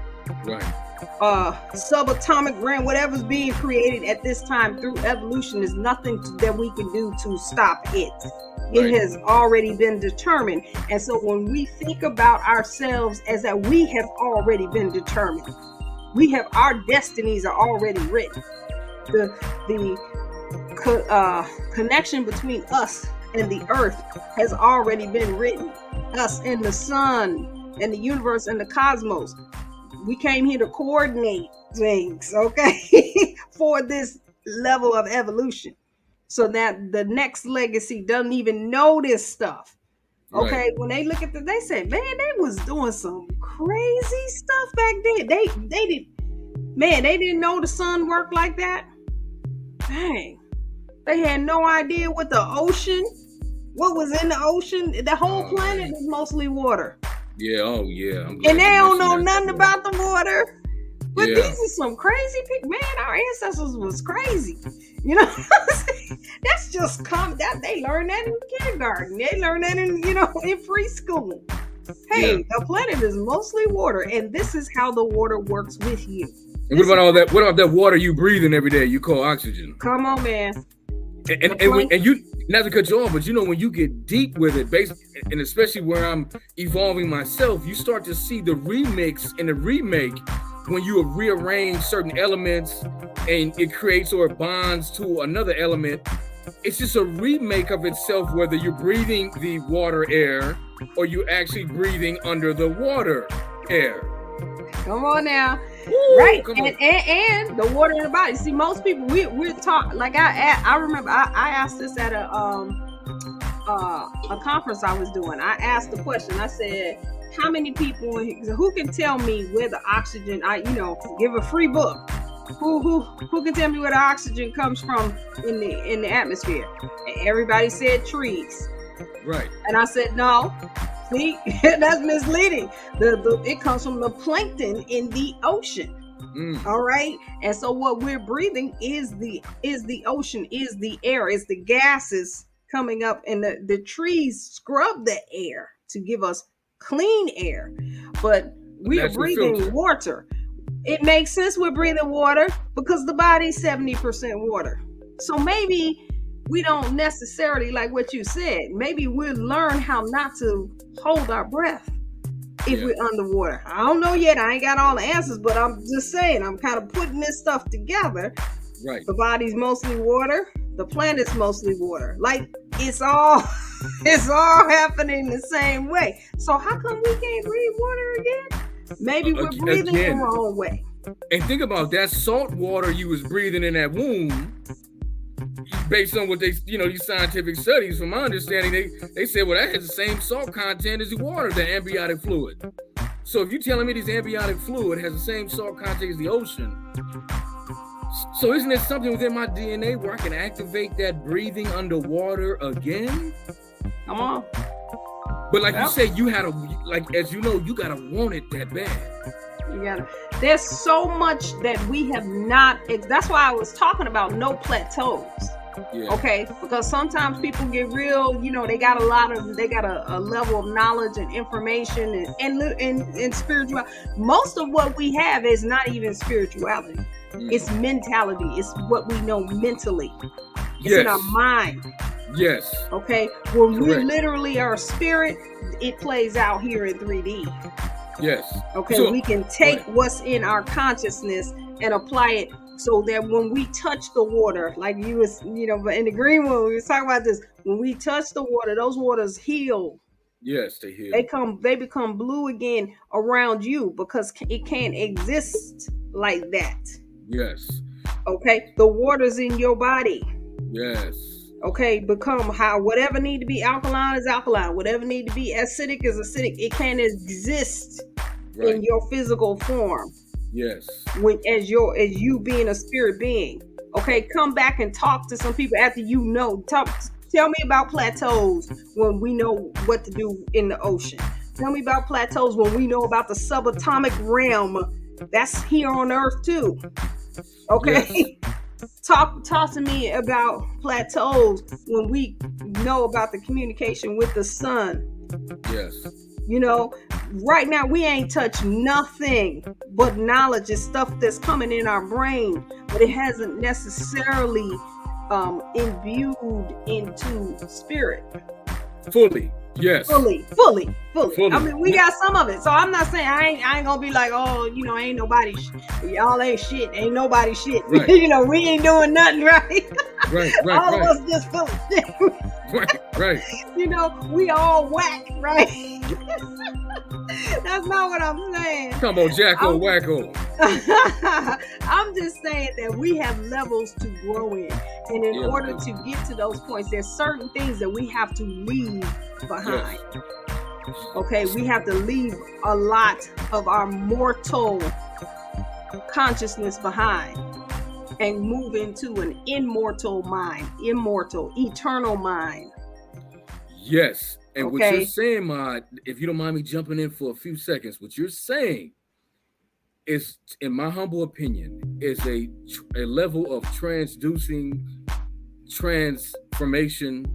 Right. Subatomic realm, whatever's being created at this time through evolution, is nothing that we can do to stop it. It Right. has already been determined. And so when we think about ourselves as that we have already been determined, our destinies are already written. The connection between us and the earth has already been written. Us and the sun and the universe and the cosmos. We came here to coordinate things, okay, for this level of evolution. So that the next legacy doesn't even know this stuff. Okay, Right. when they look at they say, man, they was doing some crazy stuff back then. They didn't know the sun worked like that. Dang, they had no idea what what was in the ocean. The whole Oh, planet man. is mostly water, Yeah. Oh, yeah. I'm glad and they you don't know mentioned that. nothing about the water. But Yeah. these are some crazy people. Man, our ancestors was crazy. You know what I'm saying? That's just that they learned that in kindergarten. They learned that in preschool. Hey, Yeah. the planet is mostly water, and this is how the water works with you. And what about all that? What about that water you breathe in every day? You call oxygen. Come on, man. And you, not to cut you off, but you know, when you get deep with it, and especially where I'm evolving myself, you start to see the remix and the remake when you rearrange certain elements and it creates or bonds to another element. It's just a remake of itself, whether you're breathing the water air or you're actually breathing under the water air. Come on now. Woo, Right, come on. and the water in the body. See, most people we're taught, like I remember I asked this at a conference I was doing. I asked the question. I said, how many people who can tell me where the oxygen? Give a free book. Who can tell me where the oxygen comes from in the atmosphere? And everybody said trees. Right. And I said, no. See, that's misleading. It comes from the plankton in the ocean. All right. And so what we're breathing is the ocean, is the air, is the gases coming up, and the trees scrub the air to give us clean air. But we are Natural breathing filter. water. It makes sense we're breathing water because the body's 70% water. So maybe we don't necessarily, like what you said, maybe we'll learn how not to hold our breath if we're underwater. I don't know yet. I ain't got all the answers, but I'm just saying, I'm kind of putting this stuff together. Right. The body's mostly water. The planet's mostly water. Like it's all happening the same way. So how come we can't breathe water again? Maybe we're breathing the wrong way. And think about that salt water you was breathing in that womb. Based on what these scientific studies, from my understanding, they said, well, that has the same salt content as the water, the amniotic fluid. So if you're telling me this amniotic fluid has the same salt content as the ocean, so isn't there something within my DNA where I can activate that breathing underwater again? Come on. But like you say, you had as you know, you gotta want it that bad. There's so much that we have not. That's why I was talking about no plateaus. Yeah. Okay, because sometimes people get real, they got a level of knowledge and information and spiritual. Most of what we have is not even spirituality. It's mentality. It's what we know mentally. It's in our mind. Yes. Okay, when we literally are spirit, it plays out here in 3D. Yes. Okay, so, we can take what's in our consciousness and apply it so that when we touch the water, like you was, but in the green one, we was talking about this. When we touch the water, those waters heal. Yes, they heal. They become blue again around you because it can't exist like that. Yes. Okay, the waters in your body. Yes. Okay, become whatever need to be alkaline is alkaline. Whatever need to be acidic is acidic. It can't exist in your physical form. Yes. As you being a spirit being. Okay, come back and talk to some people after tell me about plateaus when we know what to do in the ocean. Tell me about plateaus when we know about the subatomic realm That's here on earth too. Yes. Okay. Talk to me about plateaus when we know about the communication with the sun. Yes. You know, right now we ain't touched nothing but knowledge and stuff that's coming in our brain, but it hasn't necessarily imbued into spirit. Fully. Yes. Fully. I Fully. mean, we got some of it. So I'm not saying I ain't gonna be like, oh, ain't nobody, y'all ain't shit, ain't nobody shit. Right. We ain't doing nothing, right? Right. All Right. of us just full of shit. Right. We all whack, right? That's not what I'm saying. Come on, Jacko Wacko. I'm just saying that we have levels to grow in. And in order to get to those points, there's certain things that we have to leave behind. Yes. Okay, we have to leave a lot of our mortal consciousness behind and move into an immortal mind, eternal mind. Yes. And Okay. what you're saying, Maude, if you don't mind me jumping in for a few seconds, what you're saying is, in my humble opinion, is a level of transducing, transformation,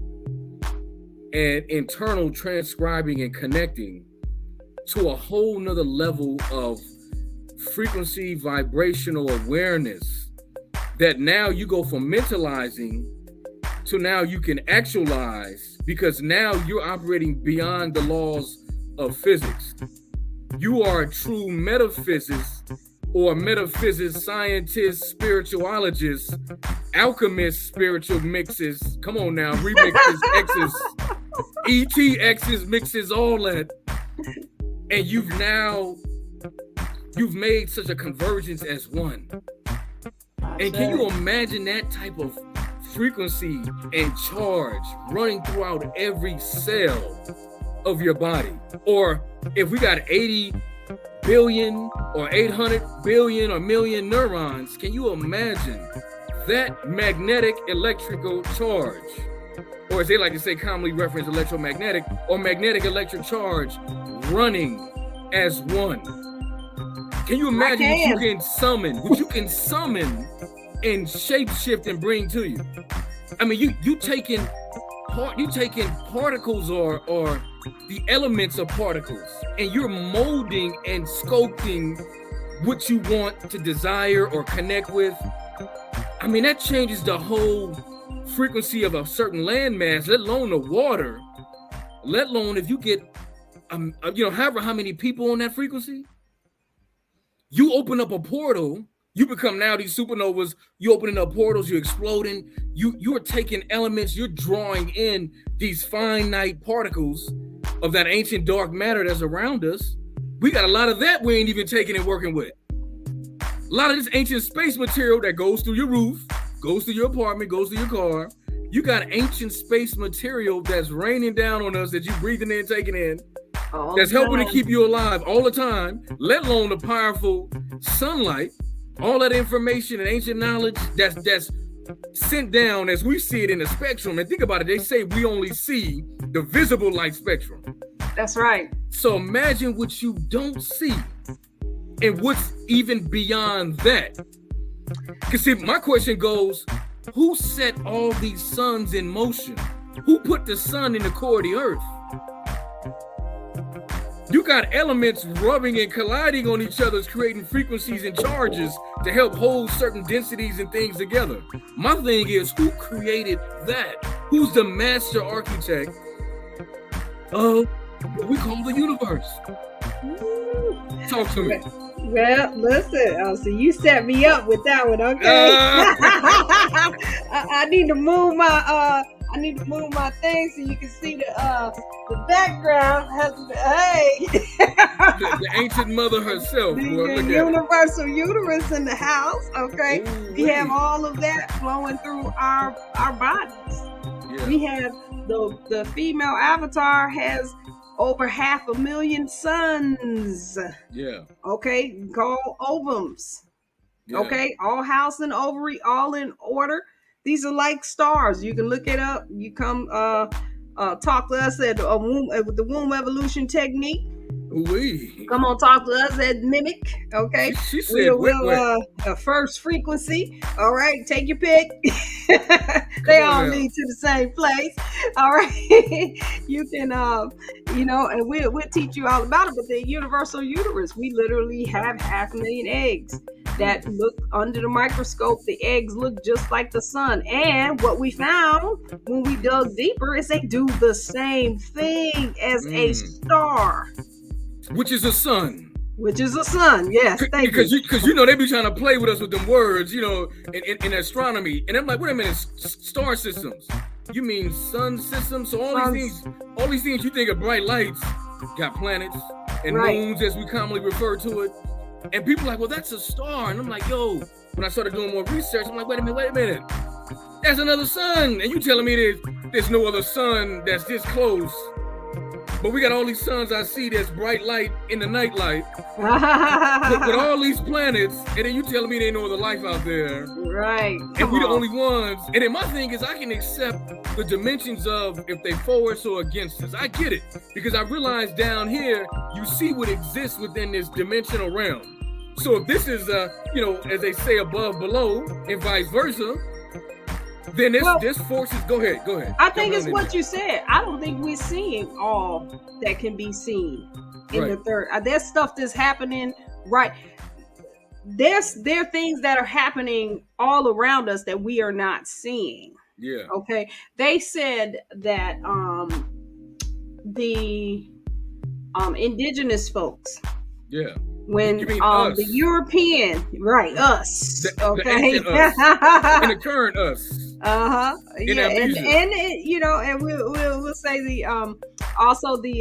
and internal transcribing and connecting to a whole nother level of frequency, vibrational awareness, that now you go from mentalizing to now you can actualize, because now you're operating beyond the laws of physics. You are a true metaphysicist or metaphysics scientist, spiritualogist, alchemist, spiritual mixes. Come on now, remixes, X's, ETX's, mixes, all that. And you've made such a convergence as one. And can you imagine that type of frequency and charge running throughout every cell of your body? Or if we got 80 billion or 800 billion or million neurons, can you imagine that magnetic electrical charge? Or as they like to say, commonly referenced electromagnetic or magnetic electric charge running as one. Can you imagine what you can summon and shapeshift and bring to you? I mean, you taking particles or the elements of particles, and you're molding and sculpting what you want to desire or connect with. I mean, that changes the whole frequency of a certain landmass, let alone the water, let alone if you get however how many people on that frequency. You open up a portal, you become now these supernovas, you opening up portals, you're exploding, you're taking elements, you're drawing in these finite particles of that ancient dark matter that's around us. We got a lot of that we ain't even taking and working with. A lot of this ancient space material that goes through your roof, goes through your apartment, goes through your car. You got ancient space material that's raining down on us that you breathing in, taking in, that's helping to keep you alive all the time, let alone the powerful sunlight, all that information and ancient knowledge that's sent down as we see it in the spectrum. And think about it, they say we only see the visible light spectrum. That's right. So imagine what you don't see and what's even beyond that. Because see, my question goes, who set all these suns in motion? Who put the sun in the core of the earth? You got elements rubbing and colliding on each other, creating frequencies and charges to help hold certain densities and things together. My thing is, who created that? Who's the master architect of what we call the universe? Talk to me. Well, listen. So you set me up with that one, okay? I need to move my thing so you can see the background. Hey, the ancient mother herself. The universal uterus in the house. Okay, we have all of that flowing through our bodies. Yeah. We have the female avatar has over 500,000 suns. Yeah. Okay, called ovums. Yeah. Okay, all house and ovary, all in order. These are like stars. You can look it up. You come talk to us at the womb evolution technique. We. Come on, talk to us at Mimic. Okay, She said, first frequency. All right, take your pick. They all lead to the same place. All right, you can, and we'll teach you all about it. But the universal uterus, we literally have 500,000 eggs that look under the microscope. The eggs look just like the sun, and what we found when we dug deeper is they do the same thing as a star. Which is a sun. Which is a sun, yes. Because they be trying to play with us with them words, in astronomy. And I'm like, wait a minute, star systems. You mean sun systems? So all these things you think of bright lights got planets and moons, as we commonly refer to it. And people are like, well, that's a star. And I'm like, yo, when I started doing more research, I'm like, wait a minute. That's another sun. And you telling me there's no other sun that's this close. But we got all these suns I see that's bright light in the night light with all these planets, and then you telling me there ain't no other life out there. Right. And we the only ones. And then my thing is I can accept the dimensions of if they for us or against us. I get it. Because I realize down here, you see what exists within this dimensional realm. So if this is, as they say, above, below, and vice versa, then this forces. Go ahead. I think it's what you said. I don't think we're seeing all that can be seen in the third. There's stuff that's happening, right? There are things that are happening all around us that we are not seeing. Yeah. Okay. They said that the indigenous folks. Yeah. When the European, us, okay, us. And the current us. Yeah, and we'll say the also the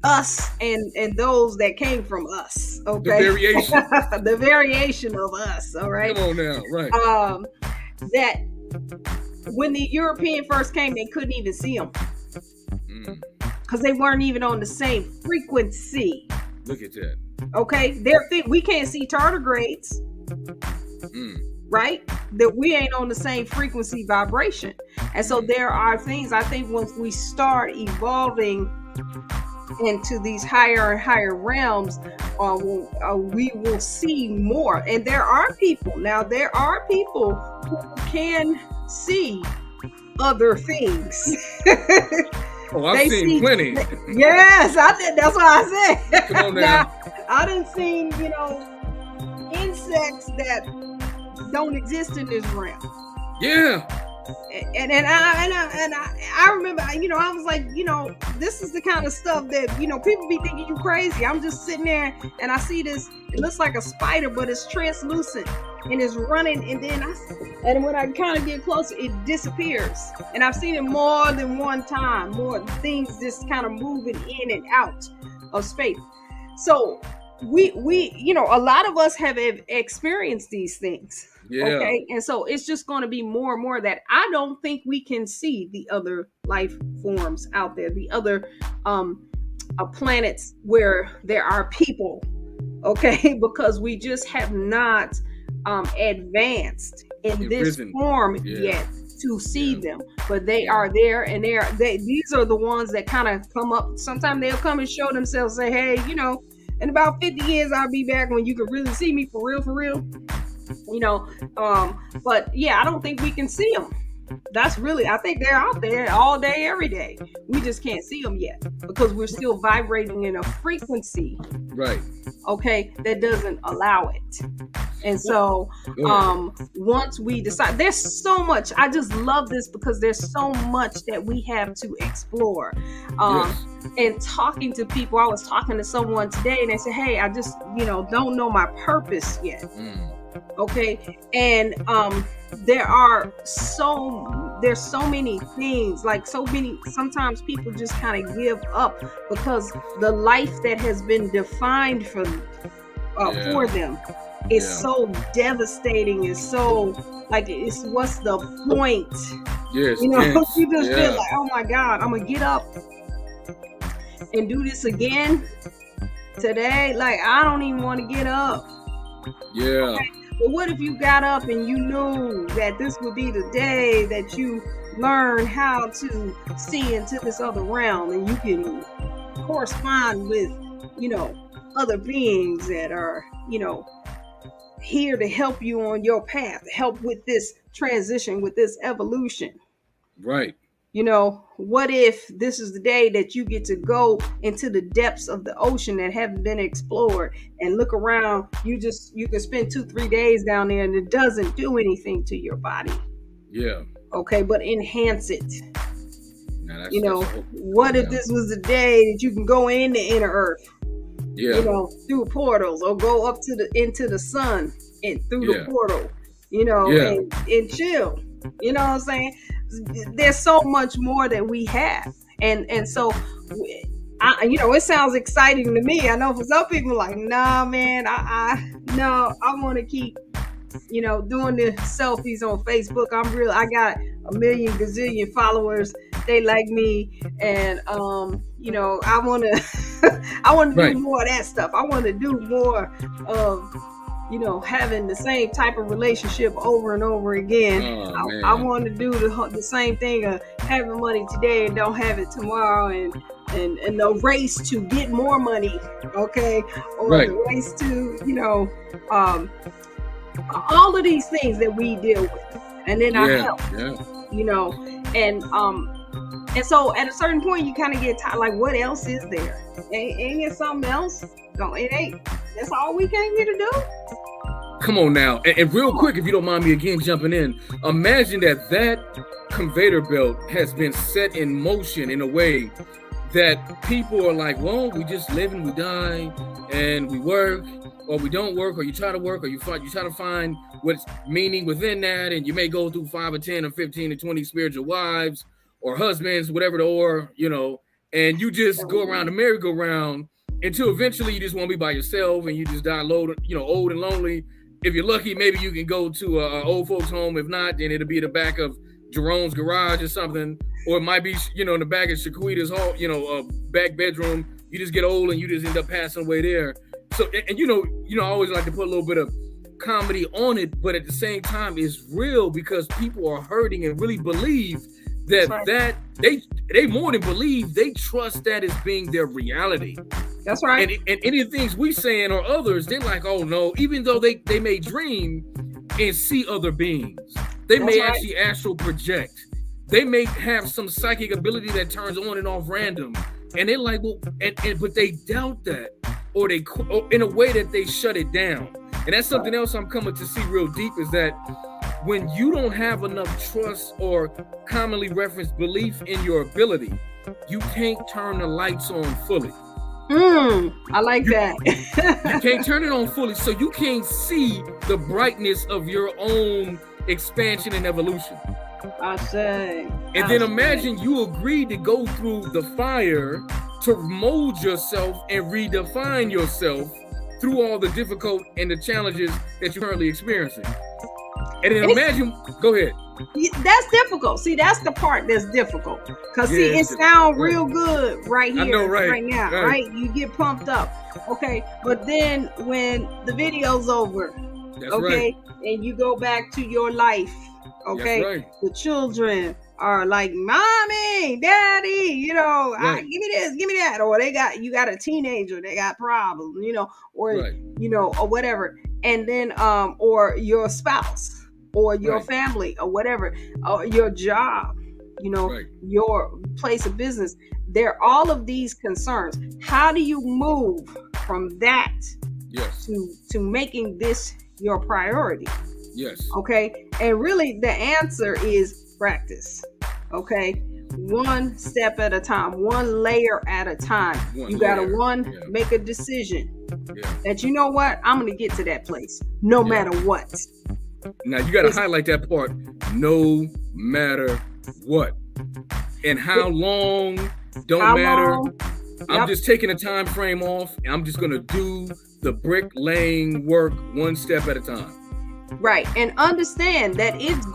us and those that came from us. Okay, the variation of us. All right. Come on now, right? That when the European first came, they couldn't even see them. Because they weren't even on the same frequency. Look at that. Okay, we can't see tardigrades, right? That we ain't on the same frequency vibration. And so there are things, I think, once we start evolving into these higher and higher realms, we will see more. And there are people who can see other things. Oh, I've seen plenty. Yes, I did. That's what I said. Come on now. I done seen, insects that don't exist in this realm. Yeah. And I remember, I was like, this is the kind of stuff that, people be thinking you crazy. I'm just sitting there and I see this. It looks like a spider, but it's translucent and it's running. And when I kind of get closer, it disappears. And I've seen it more than one time. More things just kind of moving in and out of space. So we a lot of us have experienced these things. Yeah. Okay. And so it's just going to be more and more that I don't think we can see the other life forms out there, the other planets where there are people. Okay. Because we just have not advanced in this form yet to see them, but they are there, and these are the ones that kind of come up. Sometimes they'll come and show themselves, say, hey, in about 50 years I'll be back when you can really see me for real. But yeah, I don't think we can see them. I think they're out there all day, every day. We just can't see them yet because we're still vibrating in a frequency. Right. Okay. That doesn't allow it. And so, once we decide, there's so much, I just love this because there's so much that we have to explore. And talking to people, I was talking to someone today and they said, hey, I just, don't know my purpose yet. Okay. And, there's so many things, sometimes people just kind of give up because the life that has been defined for them is so devastating. It's so what's the point? Yes. You just feel like, oh my God, I'm gonna get up and do this again today. Like, I don't even want to get up. Yeah. Okay? But what if you got up and you knew that this would be the day that you learn how to see into this other realm, and you can correspond with, other beings that are, here to help you on your path, help with this transition, with this evolution. Right. What if this is the day that you get to go into the depths of the ocean that haven't been explored and look around? You can spend 2-3 days down there and it doesn't do anything to your body. Yeah. Okay, but enhance it. Now What if this was the day that you can go into inner earth? Yeah. Through portals, or go up into the sun and through the portal, and chill. You know what I'm saying? There's so much more that we have, and so it sounds exciting to me. I know for some people, like, nah, man, I want to keep doing the selfies on Facebook. I got 1 million gazillion followers. They like me, and I want to I want to do more of that stuff. I want to do more of having the same type of relationship over and over again. I want to do the same thing of having money today and don't have it tomorrow, and the race to get more money, okay, or the race to all of these things that we deal with, and then our health, and so at a certain point you kind of get tired, like, what else is there? Ain't there something else? No, it ain't. That's all we came here to do. Come on now, and real quick, if you don't mind me again jumping in, imagine that conveyor belt has been set in motion in a way that people are like, well, we just live and we die, and we work, or we don't work, or you try to work, or you try to find what's meaning within that, and you may go through 5 or 10 or 15 or 20 spiritual wives or husbands, whatever and you just go around the merry-go-round until eventually you just want to be by yourself, and you just die old and lonely. If you're lucky, maybe you can go to an old folks home. If not, then it'll be in the back of Jerome's garage or something, or it might be in the back of Shaquita's hall, back bedroom. You just get old and you just end up passing away there. So, and I always like to put a little bit of comedy on it, but at the same time, it's real, because people are hurting and really believe that they more than believe, they trust that as being their reality. That's right. And any of the things we saying or others, they're like, oh no, even though they may dream and see other beings, they may actually astral project. They may have some psychic ability that turns on and off random, and they're like, well, but they doubt that, or in a way that they shut it down. And that's something else I'm coming to see real deep, is that when you don't have enough trust or commonly referenced belief in your ability, you can't turn the lights on fully. I like that. You can't turn it on fully, so you can't see the brightness of your own expansion and evolution. I say. And then imagine you agreed to go through the fire to mold yourself and redefine yourself through all the difficult and the challenges that you're currently experiencing. And then imagine, go ahead. That's difficult. See, that's the part that's difficult. Because it sounds real good right here, right now, right? You get pumped up. Okay, but then when the video's over, and you go back to your life, the children are like, mommy, daddy, give me this, give me that, or you got a teenager, they got problems, or or whatever, and then or your spouse or your family or whatever, or your job, your place of business. There are all of these concerns. How do you move from that to making this your priority? Yes. Okay. And really the answer is practice. Okay. One step at a time, one layer at a time. You gotta make a decision that, you know what, I'm gonna get to that place no matter what. Now you gotta highlight that part, no matter what. And how long don't matter. I'm just taking a time frame off, and I'm just gonna do the brick laying work one step at a time. Right. And understand that it's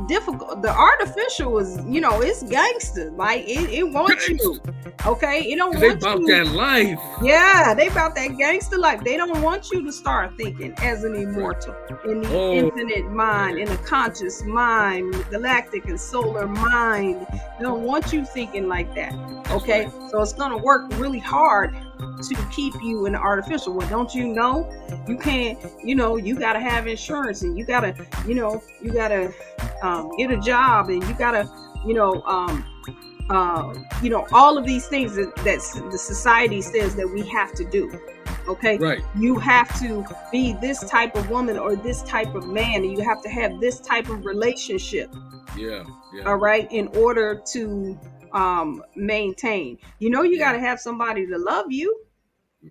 difficult. The artificial is, it's gangster. Like it wants you. Okay. It don't They want about you. that life. Yeah, they about that gangster life. They don't want you to start thinking as an immortal in the infinite mind, in a conscious mind, galactic and solar mind. They don't want you thinking like that. Okay. So it's gonna work really hard to keep you in the artificial. Well, don't you know? You can't, you gotta have insurance, and you gotta get a job, and you gotta, all of these things that the society says that we have to do. Okay. Right. You have to be this type of woman or this type of man, and you have to have this type of relationship. Yeah. All right. In order to maintain, you got to have somebody to love you.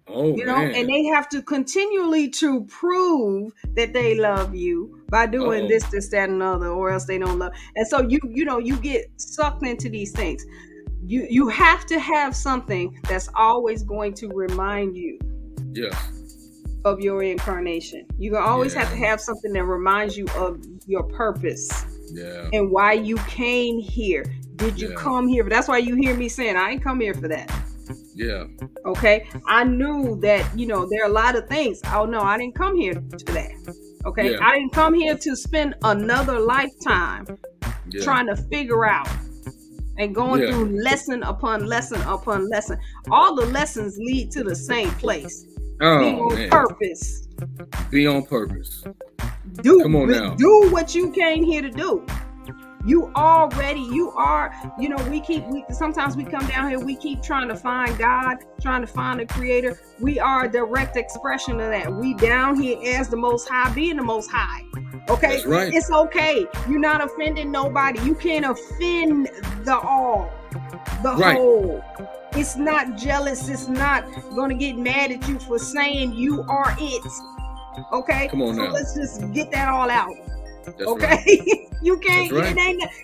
Man. And they have to continually to prove that they love you by doing this, that, and other, or else they don't love. And so you get sucked into these things. You have to have something that's always going to remind you of your incarnation. You always have to have something that reminds you of your purpose and why you came here. Did you come here? But that's why you hear me saying, I ain't come here for that. Yeah. Okay. I knew that, there are a lot of things. Oh no, I didn't come here to that. Okay. I didn't come here to spend another lifetime trying to figure out and going through lesson upon lesson upon lesson. All the lessons lead to the same place. Be on purpose. Be on purpose. Come on now. Do what you came here to do. You are, sometimes we come down here, we keep trying to find God, trying to find the creator. We are a direct expression of that. We down here as the Most High, being the Most High. Okay. That's right. It's okay. You're not offending nobody. You can't offend the all, the whole. It's not jealous. It's not going to get mad at you for saying you are it. Okay. Come on now. Let's just get that all out. That's okay. Right. You can't. Right.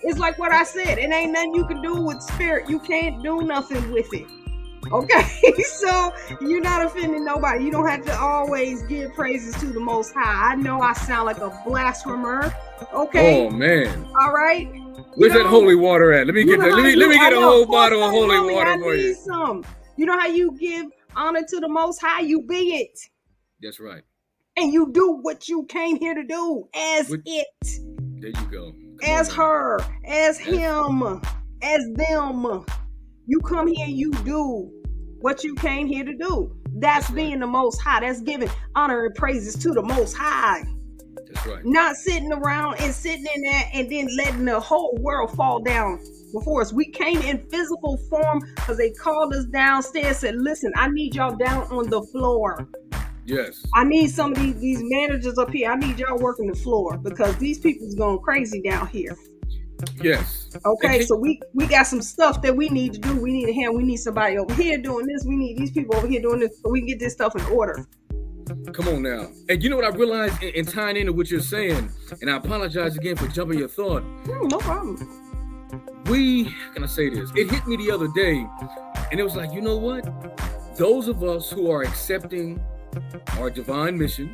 It's like what I said. It ain't nothing you can do with spirit. You can't do nothing with it. Okay. So you're not offending nobody. You don't have to always give praises to the Most High. I know I sound like a blasphemer. Okay. Oh man. All right. Where's that holy water at? Let me get that. Let me get a whole bottle of holy water for you. Some. You know how you give honor to the Most High? You be it. That's right. And you do what you came here to do as it. There you go. As her, as him, as them. You come here, you do what you came here to do. That's being the Most High. That's giving honor and praises to the Most High. That's right. Not sitting around and sitting in there and then letting the whole world fall down before us. We came in physical form because they called us downstairs and said, listen, I need y'all down on the floor. Yes. I need some of these managers up here. I need y'all working the floor because these people's going crazy down here. Yes. Okay, so we got some stuff that we need to do. We need a hand. We need somebody over here doing this. We need these people over here doing this so we can get this stuff in order. Come on now. And you know what I realized in tying into what you're saying, and I apologize again for jumping your thought. No problem. How can I say this? It hit me the other day, and it was like, you know what? Those of us who are accepting our divine mission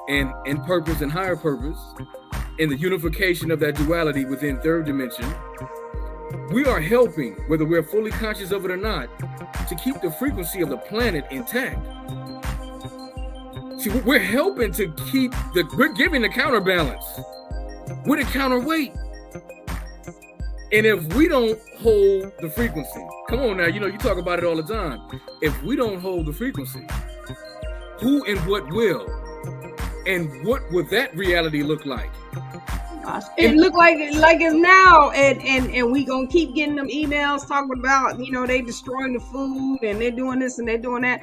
and purpose and higher purpose in the unification of that duality within third dimension, we are helping, whether we're fully conscious of it or not, to keep the frequency of the planet intact. See, we're helping to keep we're giving the counterbalance. We're the counterweight. And if we don't hold the frequency, come on now, you talk about it all the time. If we don't hold the frequency, who and what will? And what would that reality look like? It look like it's now, and we gonna keep getting them emails talking about, they destroying the food and they're doing this and they're doing that.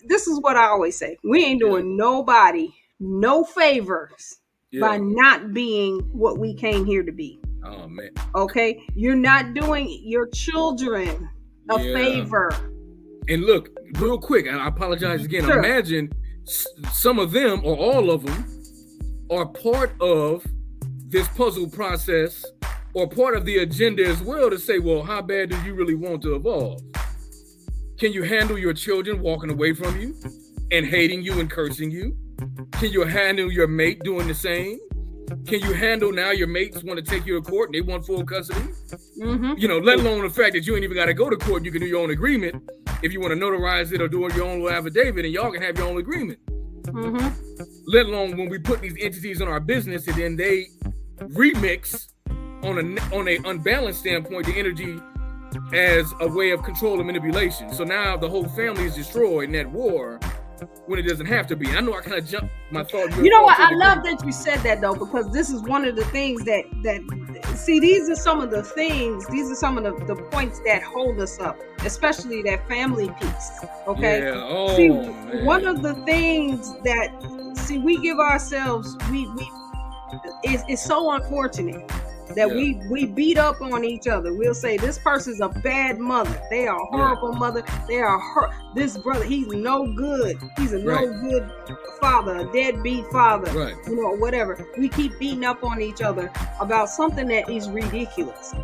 This is what I always say. We ain't doing nobody no favors by not being what we came here to be. Oh man. Okay? You're not doing your children a favor. And look, real quick, and I apologize again. Sure. Imagine some of them or all of them are part of this puzzle process or part of the agenda as well to say, well, how bad do you really want to evolve? Can you handle your children walking away from you and hating you and cursing you? Can you handle your mate doing the same? Can you handle now your mates want to take you to court and they want full custody? Let alone the fact that you ain't even got to go to court. You can do your own agreement if you want to notarize it or do your own little affidavit, and y'all can have your own agreement. Let alone when we put these entities on our business and then they remix on a unbalanced standpoint the energy as a way of control and manipulation. So now the whole family is destroyed in that war when it doesn't have to be. I know I kind of jumped my thought. You know what? I love that you said that though, because this is one of the things that see, these are some of the things, these are some of the points that hold us up, especially that family piece. Okay. Yeah. Oh, see, man. one of the things that we give ourselves, it's so unfortunate that we beat up on each other. We'll say this person's a bad mother. They are a horrible mother. They are this brother, he's no good. He's a no good father, a deadbeat father. Right. Whatever. We keep beating up on each other about something that is ridiculous.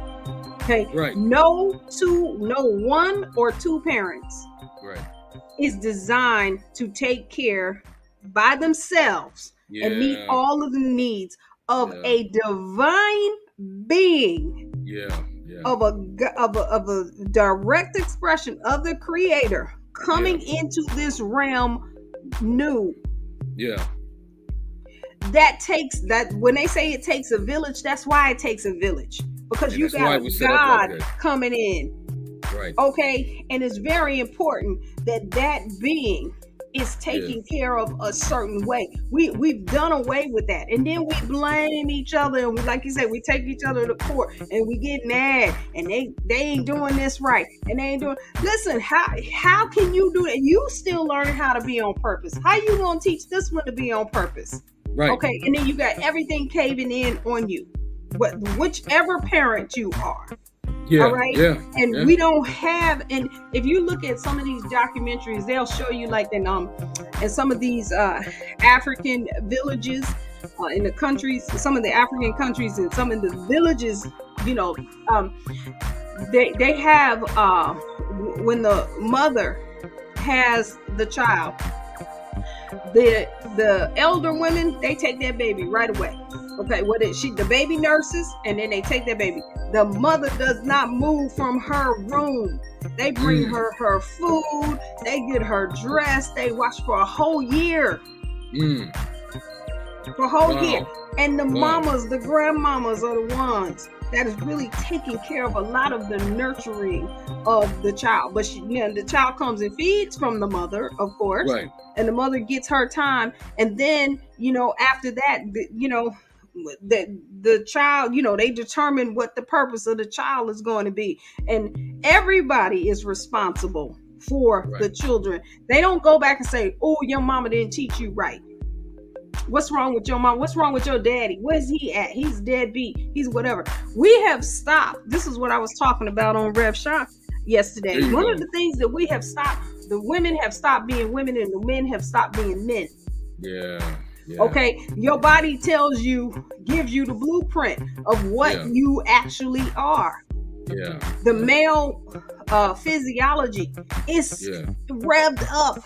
Okay. Right. No one or two parents is designed to take care by themselves and meet all of the needs of a divine being, of a direct expression of the Creator coming into this realm new. That when they say it takes a village, that's why it takes a village, because you got God coming in. Right. Okay, and it's very important that being is taken care of a certain way. We've done away with that, and then we blame each other, and like you said, we take each other to court, and we get mad, and they ain't doing this right, and they ain't doing. Listen, how can you do that? You still learning how to be on purpose. How you gonna teach this one to be on purpose? Right. Okay, and then you got everything caving in on you, whichever parent you are. All right. And we don't have, and if you look at some of these documentaries, they'll show you like in some of these African villages in the countries, some of the African countries and some of the villages, they have when the mother has the child, the elder women, they take that baby right away. Okay, the baby nurses, and then they take that baby. The mother does not move from her room. They bring her food, they get her dressed, they watch for a whole year. For a whole year. And the mamas, the grandmamas are the ones that is really taking care of a lot of the nurturing of the child. But the child comes and feeds from the mother, of course. Right. And the mother gets her time. And then, after that, the child, they determine what the purpose of the child is going to be. And everybody is responsible for the children. They don't go back and say, oh, your mama didn't teach you right. What's wrong with your mom? What's wrong with your daddy? Where's he at? He's deadbeat. He's whatever. We have stopped. This is what I was talking about on Rev Shop yesterday. One of the things that we have stopped, the women have stopped being women and the men have stopped being men. Yeah. Okay, your body gives you the blueprint of what you actually are. The male physiology is revved up.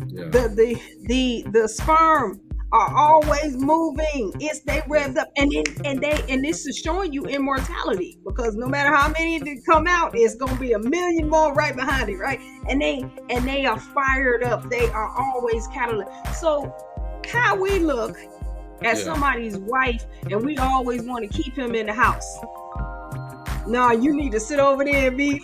The sperm are always moving. They revved up, and this is showing you immortality, because no matter how many that come out, it's gonna be a million more right behind it, right? And they are fired up. They are always catalytic. So how we look at somebody's wife, and we always want to keep him in the house. No, you need to sit over there and you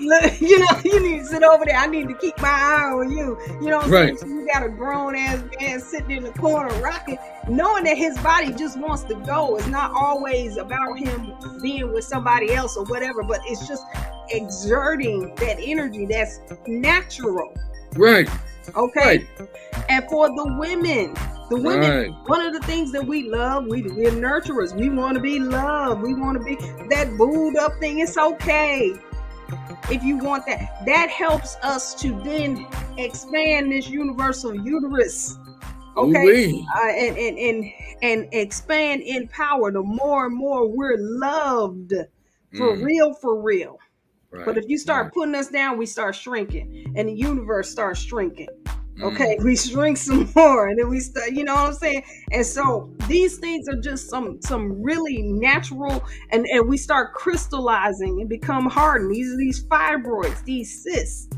need to sit over there. I need to keep my eye on you. You know what I'm saying? So you got a grown ass man sitting in the corner rocking, knowing that his body just wants to go. It's not always about him being with somebody else or whatever, but it's just exerting that energy that's natural. Right. Okay. Right. And for the women, one of the things that we love, we're nurturers. We want to be loved. We want to be that booed up thing. It's okay. If you want that, that helps us to then expand this universal uterus. Okay. And expand in power. The more and more we're loved for real. Right. But if you start putting us down, we start shrinking, and the universe starts shrinking. Okay, we shrink some more, and then we start. You know what I'm saying? And so these things are just some really natural, and we start crystallizing and become hardened. These are these fibroids, these cysts.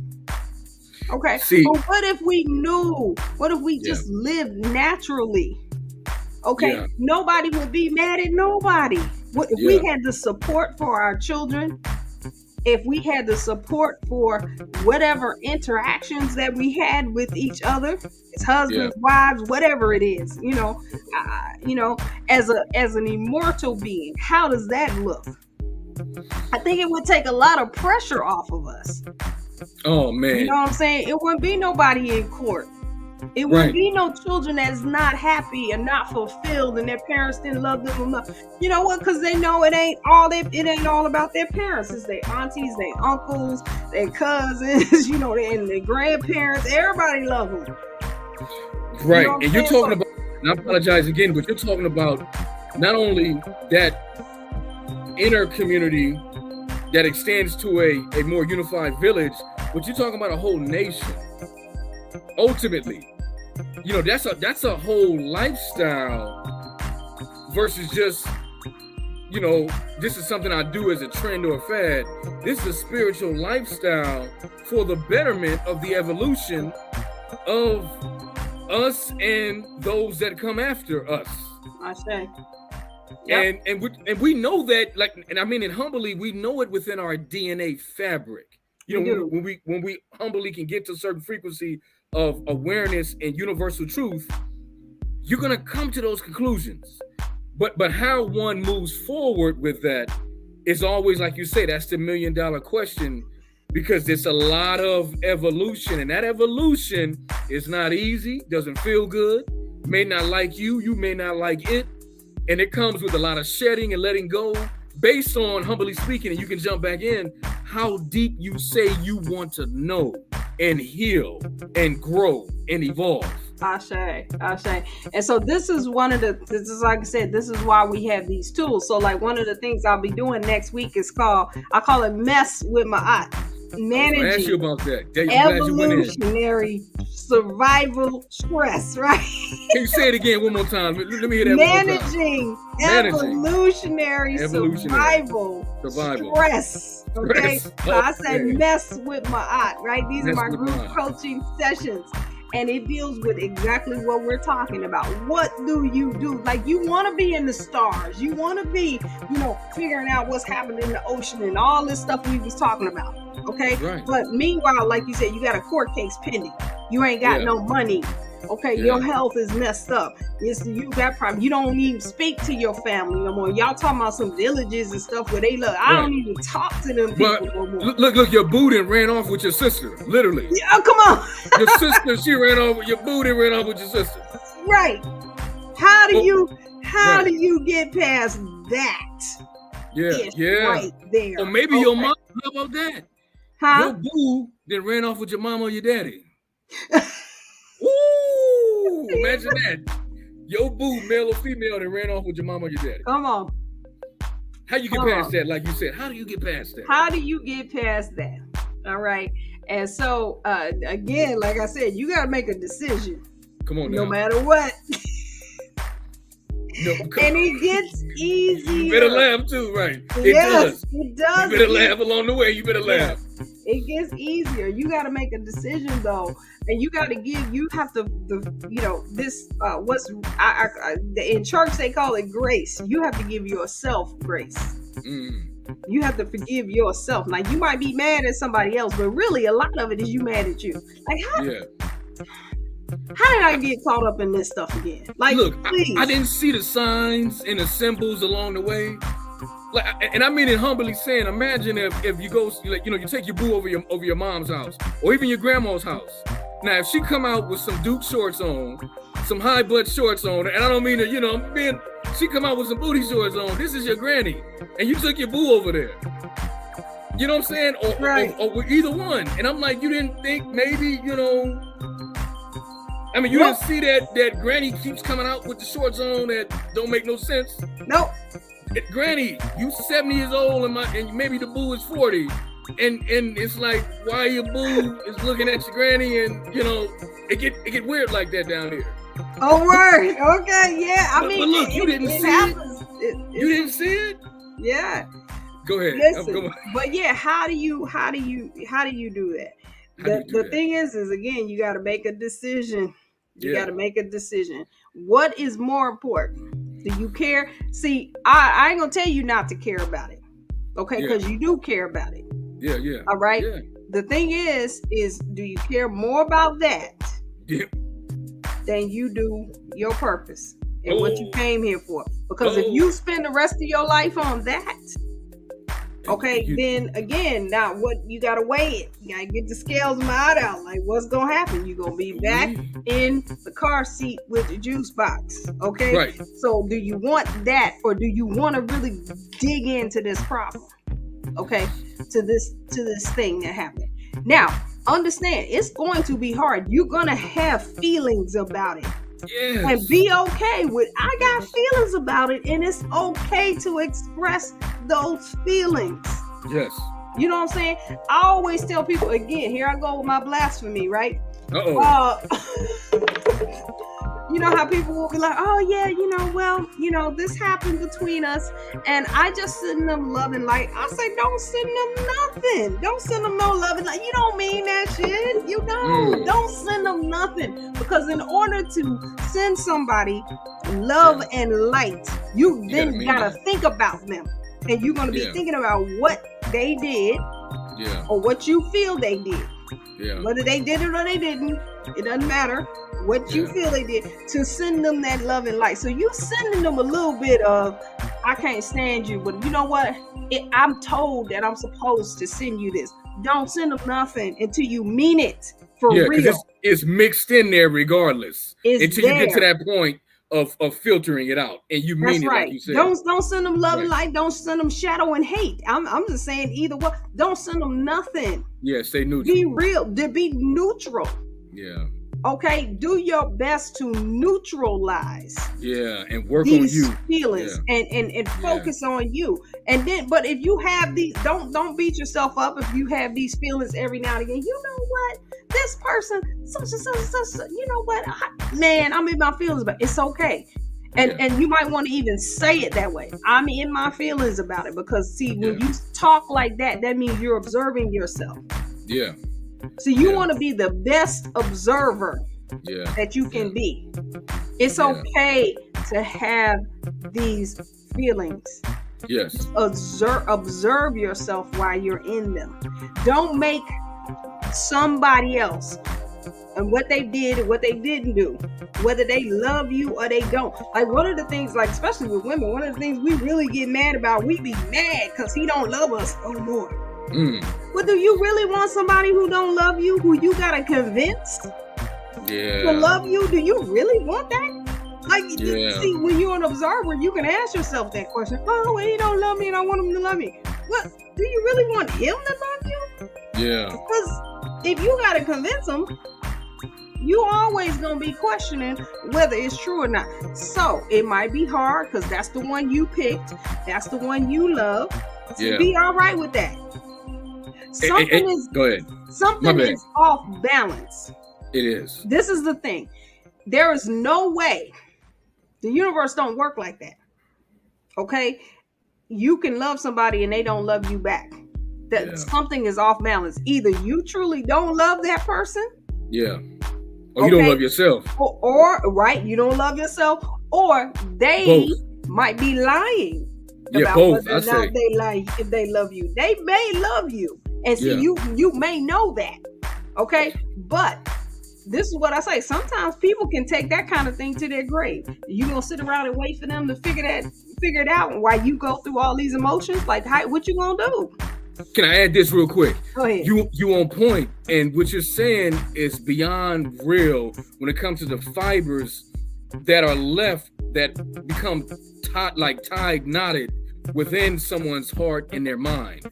Okay, See, but what if we knew? What if we just lived naturally? Okay, nobody would be mad at nobody. What if we had the support for our children? If we had the support for whatever interactions that we had with each other, as husbands, wives, whatever it is, as an immortal being, how does that look? I think it would take a lot of pressure off of us. Oh man, you know what I'm saying? It wouldn't be nobody in court. It wouldn't be no children that's not happy and not fulfilled, and their parents didn't love them enough. You know what? Because they know it ain't all about their parents. It's their aunties, their uncles, their cousins, and their grandparents. Everybody love them. Right, and you're talking about. And I apologize again, but you're talking about not only that inner community that extends to a more unified village, but you're talking about a whole nation. Ultimately, that's a whole lifestyle versus just, this is something I do as a trend or a fad. This is a spiritual lifestyle for the betterment of the evolution of us and those that come after us. I say. Yep. And we know that, and I mean it humbly, we know it within our DNA fabric. When we humbly can get to a certain frequency of awareness and universal truth, you're gonna come to those conclusions. But how one moves forward with that is always, like you say, that's the $1 million question, because it's a lot of evolution, and that evolution is not easy, doesn't feel good, may not like you may not like it, and it comes with a lot of shedding and letting go based on, humbly speaking, and you can jump back in, how deep you say you want to know and heal and grow and evolve. Ashe. And so this is like I said, this is why we have these tools. So like one of the things I'll be doing next week is I call it Mess with My Aunt. Managing ask you about that. Evolutionary survival stress, right? Can you say it again one more time? Let me hear that Managing evolutionary survival stress. Okay, so I said mess with my aunt, right? These are my group coaching sessions. And it deals with exactly what we're talking about. What do you do? Like, you want to be in the stars. You want to be, figuring out what's happening in the ocean and all this stuff we was talking about. Okay? Right. But meanwhile, like you said, you got a court case pending. You ain't got no money. Okay, your health is messed up. You got problems. You don't even speak to your family no more. Y'all talking about some villages and stuff where they look. I don't even talk to them people no more. Look, your boo done ran off with your sister, literally. Yeah, come on. Your sister, she ran off with your boo, done ran off with your sister. Right. How do you get past that? Yeah. Right there. Or maybe your mom. How about that? Huh? Your boo then ran off with your mama or your daddy. Ooh, imagine that. Your boo, male or female, that ran off with your mama or your daddy. Come on. How you get past that? Like you said, how do you get past that? How do you get past that? All right. And so, again, like I said, you got to make a decision. Come on now. No matter what. And it gets easier. You better laugh too, right? It does. You better laugh along the way. You better laugh. It gets easier. You got to make a decision though, and you have to in church they call it grace. You have to give yourself grace. You have to forgive yourself. Like, you might be mad at somebody else, but really a lot of it is you mad at you. Like, how did I get caught up in this stuff again? Like, look, please. I didn't see the signs and the symbols along the way. Like, and I mean it humbly saying, imagine if you go, you take your boo over your mom's house or even your grandma's house. Now, if she come out with some Duke shorts on, some high butt shorts on, and I don't mean to, she come out with some booty shorts on. This is your granny, and you took your boo over there. You know what I'm saying? Or with either one. And I'm like, you didn't think maybe, I mean, you didn't see that granny keeps coming out with the shorts on that don't make no sense. Nope. Granny, you 70 years old and maybe the boo is 40. and it's like why your boo is looking at your granny, and you know it get weird like that down here. Oh, word. Okay, yeah. I mean, but look, you didn't see happens. You didn't see it? Yeah. Go ahead. Listen, but yeah, how do you do that? The thing is again, you got to make a decision. You got to make a decision. What is more important? Do you care? See, I ain't gonna tell you not to care about it, okay? Because you do care about it. Yeah. All right. Yeah. The thing is do you care more about that than you do your purpose and what you came here for? Because if you spend the rest of your life on that, okay, then again, now what you gotta weigh it. You gotta get the scales mired out. Like, what's gonna happen? You're gonna be back in the car seat with the juice box. Okay. Right. So do you want that, or do you want to really dig into this problem? Okay, to this thing that happened. Now, understand, it's going to be hard. You're gonna have feelings about it. Yes. And be okay with, I got feelings about it, and it's okay to express those feelings. Yes. You know what I'm saying? I always tell people, again, here I go with my blasphemy, right? You know how people will be like, oh yeah, this happened between us, and I just send them love and light. I say, don't send them nothing. Don't send them no love and light. You don't mean that shit. You know, don't send them nothing, because in order to send somebody love and light, you then gotta think about them, and you're gonna be thinking about what they did, or what you feel they did. Whether they did it or they didn't, it doesn't matter. What you feel they did to send them that love and light. So you sending them a little bit of, I can't stand you, but you know what? I'm told that I'm supposed to send you this. Don't send them nothing until you mean it for real. It's mixed in there regardless. Until you get to that point of filtering it out, and you mean it like you said. Don't send them love and light. Don't send them shadow and hate. I'm just saying either way. Don't send them nothing. Yeah, stay neutral. Be real. Be neutral. Yeah. Okay, do your best to neutralize. And work on you. Feelings and focus on you. And then, but if you have these, don't beat yourself up if you have these feelings every now and again. You know what? This person, such, you know what? I'm in my feelings, but it's okay. And you might want to even say it that way. I'm in my feelings about it, because see, when you talk like that, that means you're observing yourself. Yeah. So you want to be the best observer that you can be. It's okay to have these feelings. Yes. Observe yourself while you're in them. Don't make somebody else and what they did and what they didn't do, whether they love you or they don't. Like, one of the things, like especially with women, one of the things we really get mad about, we be mad because he don't love us no more. But do you really want somebody who don't love you, who you gotta convince to love you? Do you really want that? Like, see, when you're an observer, you can ask yourself that question. Oh, well, he don't love me and I want him to love me. What? Do you really want him to love you? Yeah. Because if you gotta convince him, you always gonna be questioning whether it's true or not. So it might be hard, because that's the one you picked. That's the one you love. So be all right with that. Something is go ahead. Something is off balance. It is. This is the thing. There is no way. The universe don't work like that. Okay? You can love somebody and they don't love you back. That something is off balance. Either you truly don't love that person. Yeah. Or you don't love yourself. Or you don't love yourself. Or they might be lying about whether or not they lie, if they love you. They may love you. And see, you may know that, okay? But this is what I say. Sometimes people can take that kind of thing to their grave. You gonna sit around and wait for them to figure it out while you go through all these emotions? Like, what you gonna do? Can I add this real quick? Go ahead. You on point, and what you're saying is beyond real when it comes to the fibers that are left that become tied knotted within someone's heart and their mind.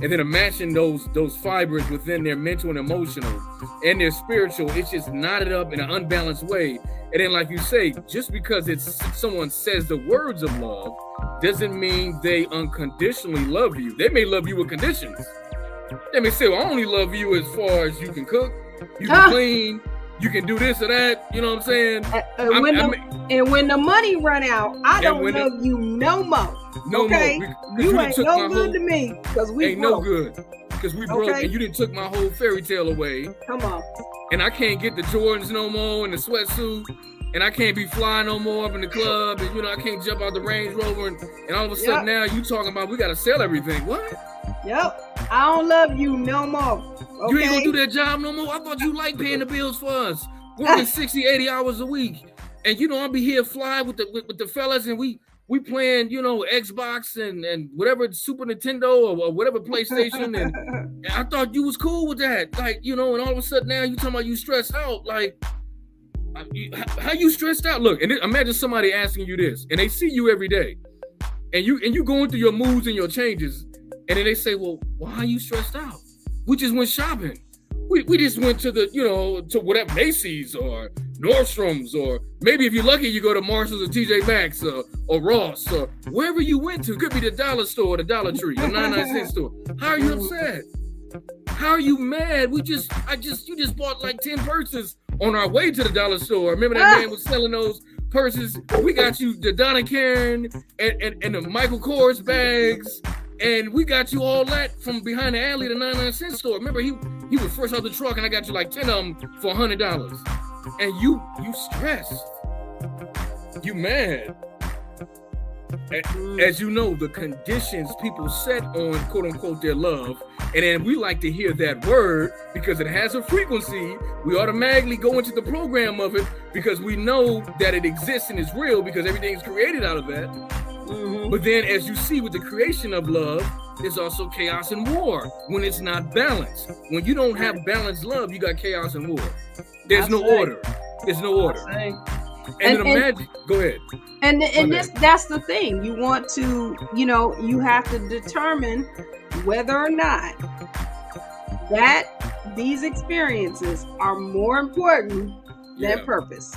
And then imagine those fibers within their mental and emotional and their spiritual, it's just knotted up in an unbalanced way. And then, like you say, just because someone says the words of love doesn't mean they unconditionally love you. They may love you with conditions. Let me say, well, I only love you as far as you can cook, you can clean, you can do this or that. You know what I'm saying? And when the money run out, I don't love you no more. No okay? more. You ain't no good to me because we ain't broke. No good because we broke, and you didn't took my whole fairy tale away. Come on. And I can't get the Jordans no more and the sweatsuit, and I can't be flying no more up in the club, and I can't jump out the Range Rover, and all of a sudden now you talking about we gotta sell everything. What? Yep. I don't love you no more. Okay? You ain't gonna do that job no more? I thought you liked paying the bills for us. Working 60, 80 hours a week. And I'll be here flying with the fellas, and we playing, Xbox and whatever, Super Nintendo or whatever PlayStation, and I thought you was cool with that. Like, and all of a sudden now you talking about you stressed out. Like, how you stressed out? Look, and imagine somebody asking you this, and they see you every day, and you going through your moods and your changes, and then they say, well, why are you stressed out? We just went shopping. We just went to the, to whatever, Macy's or Nordstrom's, or maybe if you're lucky, you go to Marshall's or TJ Maxx or Ross or wherever you went to. Could be the dollar store, the Dollar Tree, the 99-cent store. How are you upset? How are you mad? You just bought like 10 purses on our way to the dollar store. Remember that man was selling those purses? We got you the Donna Karan and the Michael Kors bags. And we got you all that from behind the alley, the 99-cent store. Remember, he was first out the truck, and I got you like 10 of them for $100. And you stressed. You mad. As you know, the conditions people set on, quote unquote, their love. And then we like to hear that word because it has a frequency. We automatically go into the program of it because we know that it exists and is real because everything is created out of that. Mm-hmm. But then as you see with the creation of love, there's also chaos and war when it's not balanced. When you don't have balanced love, you got chaos and war. There's no order. There's no order. And imagine, go ahead. And that's the thing. You want to, you have to determine whether or not that these experiences are more important than purpose.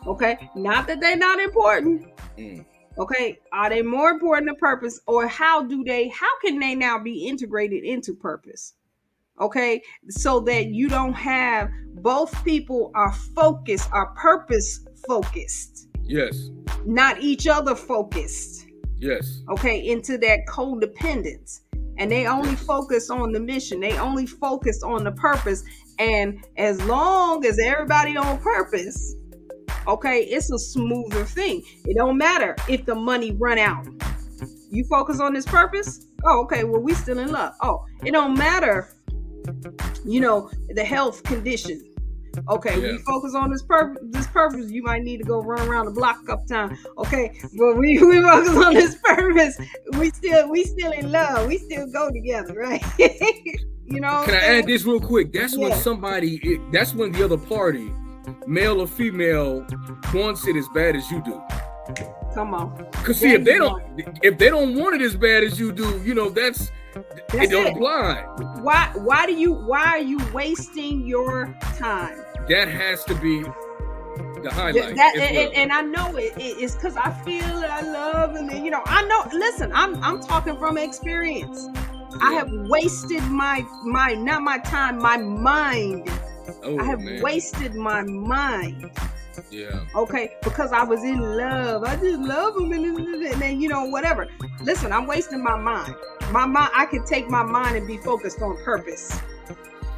Okay? Not that they're not important. Okay, are they more important than purpose, or how can they now be integrated into purpose? Okay, so that you don't have both people are purpose focused. Yes. Not each other focused. Yes. Okay, into that codependence. And they only focus on the mission. They only focus on the purpose. And as long as everybody on purpose, okay, it's a smoother thing. It don't matter if the money run out. You focus on this purpose? Oh, okay, well, we still in love. Oh, it don't matter, the health condition. Okay, we focus on this purpose. You might need to go run around the block a couple times. Okay, but we focus on this purpose. We still in love. We still go together, right? Can I add this real quick? That's when that's when the other party, male or female, wants it as bad as you do. Come on. Because see, if they don't want it as bad as you do, that's it don't apply. Why are you wasting your time? That has to be the highlight. And I know it's because I feel I love, and I know. Listen, I'm talking from experience. I have wasted my not my time, my mind. I have wasted my mind. Yeah. Okay, because I was in love. I just love him, and then whatever. Listen, I'm wasting my mind. My mind. I can take my mind and be focused on purpose.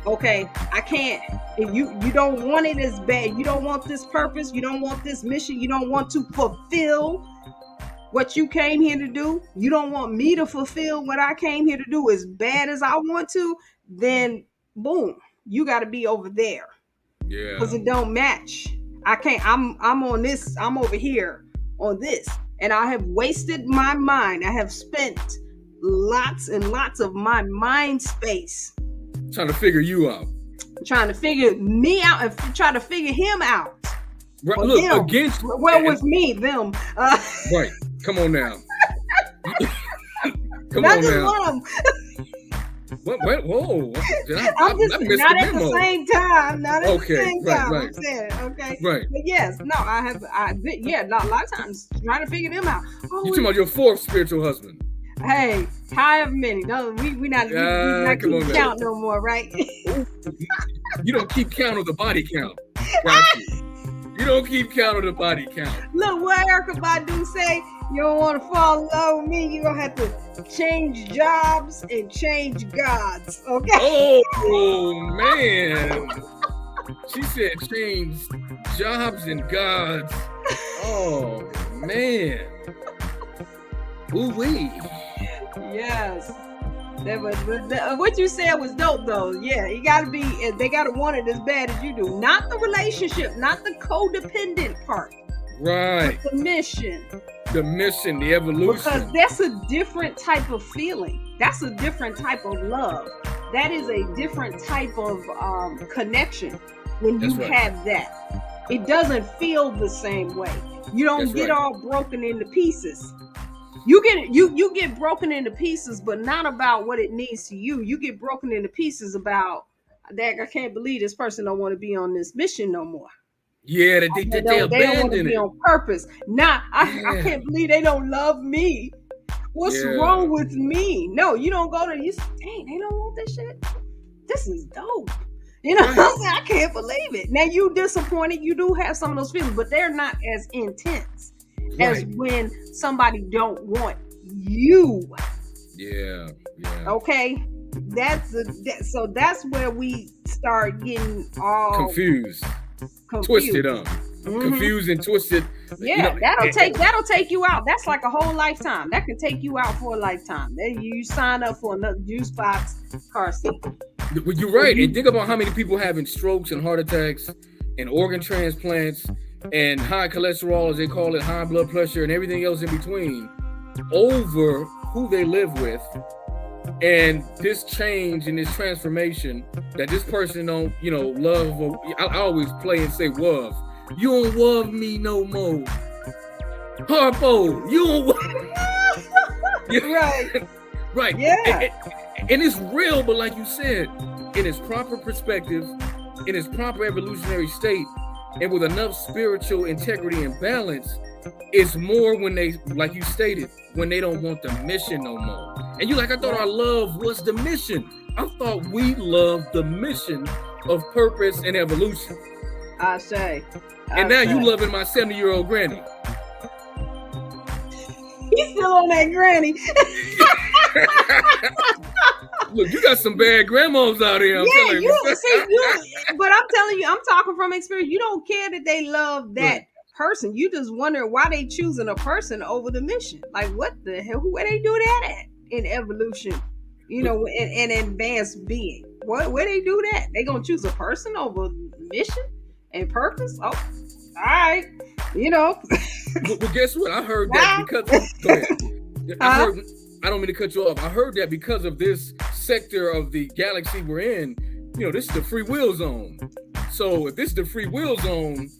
Okay, I can't. If you don't want it as bad, you don't want this purpose, you don't want this mission, you don't want to fulfill what you came here to do. You don't want me to fulfill what I came here to do as bad as I want to. Then, boom, you got to be over there. Yeah. Because it don't match. I can't. I'm on this. I'm over here on this, and I have wasted my mind. I have spent lots and lots of my mind space trying to figure you out, trying to figure me out, and try to figure him out. Right, look, them. against with me, them. Right. Come on now. Come not on just now. one. Whoa! I'm just not at the same time. Not at the same time. Right. I'm saying, okay. Right. But yes, no, a lot of times trying to figure them out. You talking about your fourth spiritual husband? Hey, however many. No, we not Come keeping on, man. count no more, right? Ooh, you don't keep count of the body count. Got you. You don't keep count of the body count. Look, what Erica Badu say? You don't want to fall in love with me. You're going to have to change jobs and change gods. Okay? Oh, man. She said change jobs and gods. Oh, man. Ooh-wee. Yes. What you said was dope, though. Yeah, you gotta be. They gotta want it as bad as you do. Not the relationship, not the codependent part. Right. The mission. The mission, the evolution. Because that's a different type of feeling. That's a different type of love. That is a different type of connection. When you have that, it doesn't feel the same way. You don't get all broken into pieces. You get broken into pieces, but not about what it means to you. You get broken into pieces about that. I can't believe this person don't want to be on this mission no more. Yeah, they don't want to be on purpose. I can't believe they don't love me. What's wrong with me? No, you don't go to you. Dang, they don't want this shit. This is dope. You know, I can't believe it. Now you disappointed. You do have some of those feelings, but they're not as intense as when somebody don't want you. Yeah. Okay, so that's where we start getting all confused. Twisted up. Mm-hmm. Confused and twisted. Yeah, that'll take you out. That's like a whole lifetime. That can take you out for a lifetime. Then you sign up for another juice box car seat. You're right. And think about how many people having strokes and heart attacks and organ transplants and high cholesterol, as they call it, high blood pressure, and everything else in between, over who they live with. And this change and this transformation that this person don't, love. Or, I always play and say, "Love, you don't love me no more." Harpo, you don't right. Right. Yeah. And it's real, but like you said, in its proper perspective, in its proper evolutionary state, and with enough spiritual integrity and balance, it's more when they, like you stated, when they don't want the mission no more. And you like, I thought our love was the mission. I thought we loved the mission of purpose and evolution. I say. And now you loving my 70-year-old granny. He's still on that granny. Look, you got some bad grandmas out here. I'm telling you. But I'm telling you, I'm talking from experience. You don't care that they love that person. You just wonder why they choosing a person over the mission. Like, what the hell? Where they do that at in evolution? In advanced being. Where they do that? They gonna choose a person over mission and purpose? Oh, all right. But guess what? I heard that because. Go ahead. I don't mean to cut you off. I heard that because of this sector of the galaxy we're in, this is the free will zone. So if this is the free will zone,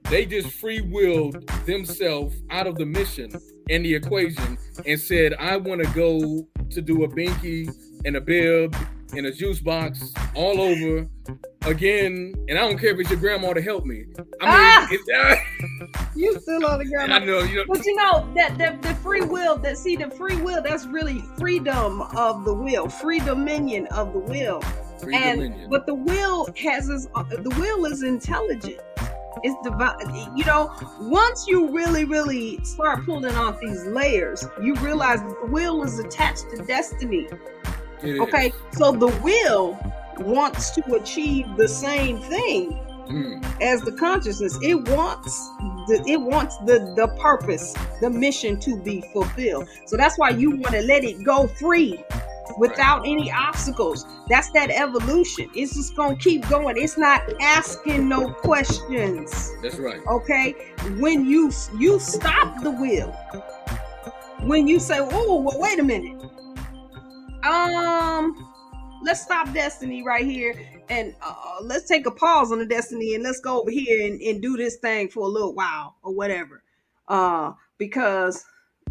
they just free willed themselves out of the mission and the equation and said, I want to go to do a binky and a bib and a juice box all over again. And I don't care if it's your grandma to help me. You still on the grandma. I know. But the free will, the free will, that's really freedom of the will, free dominion of the will. But the will the will is intelligent. It's divine. Once you really, really start pulling off these layers, you realize that the will is attached to destiny. Okay, so the will wants to achieve the same thing as the consciousness. It wants the purpose, the mission to be fulfilled. So that's why you want to let it go free without any obstacles. That's that evolution. It's just gonna keep going. It's not asking no questions. That's right. Okay, when you stop the will, when you say, oh, well, wait a minute, let's stop destiny right here and let's take a pause on the destiny and let's go over here and do this thing for a little while or whatever, because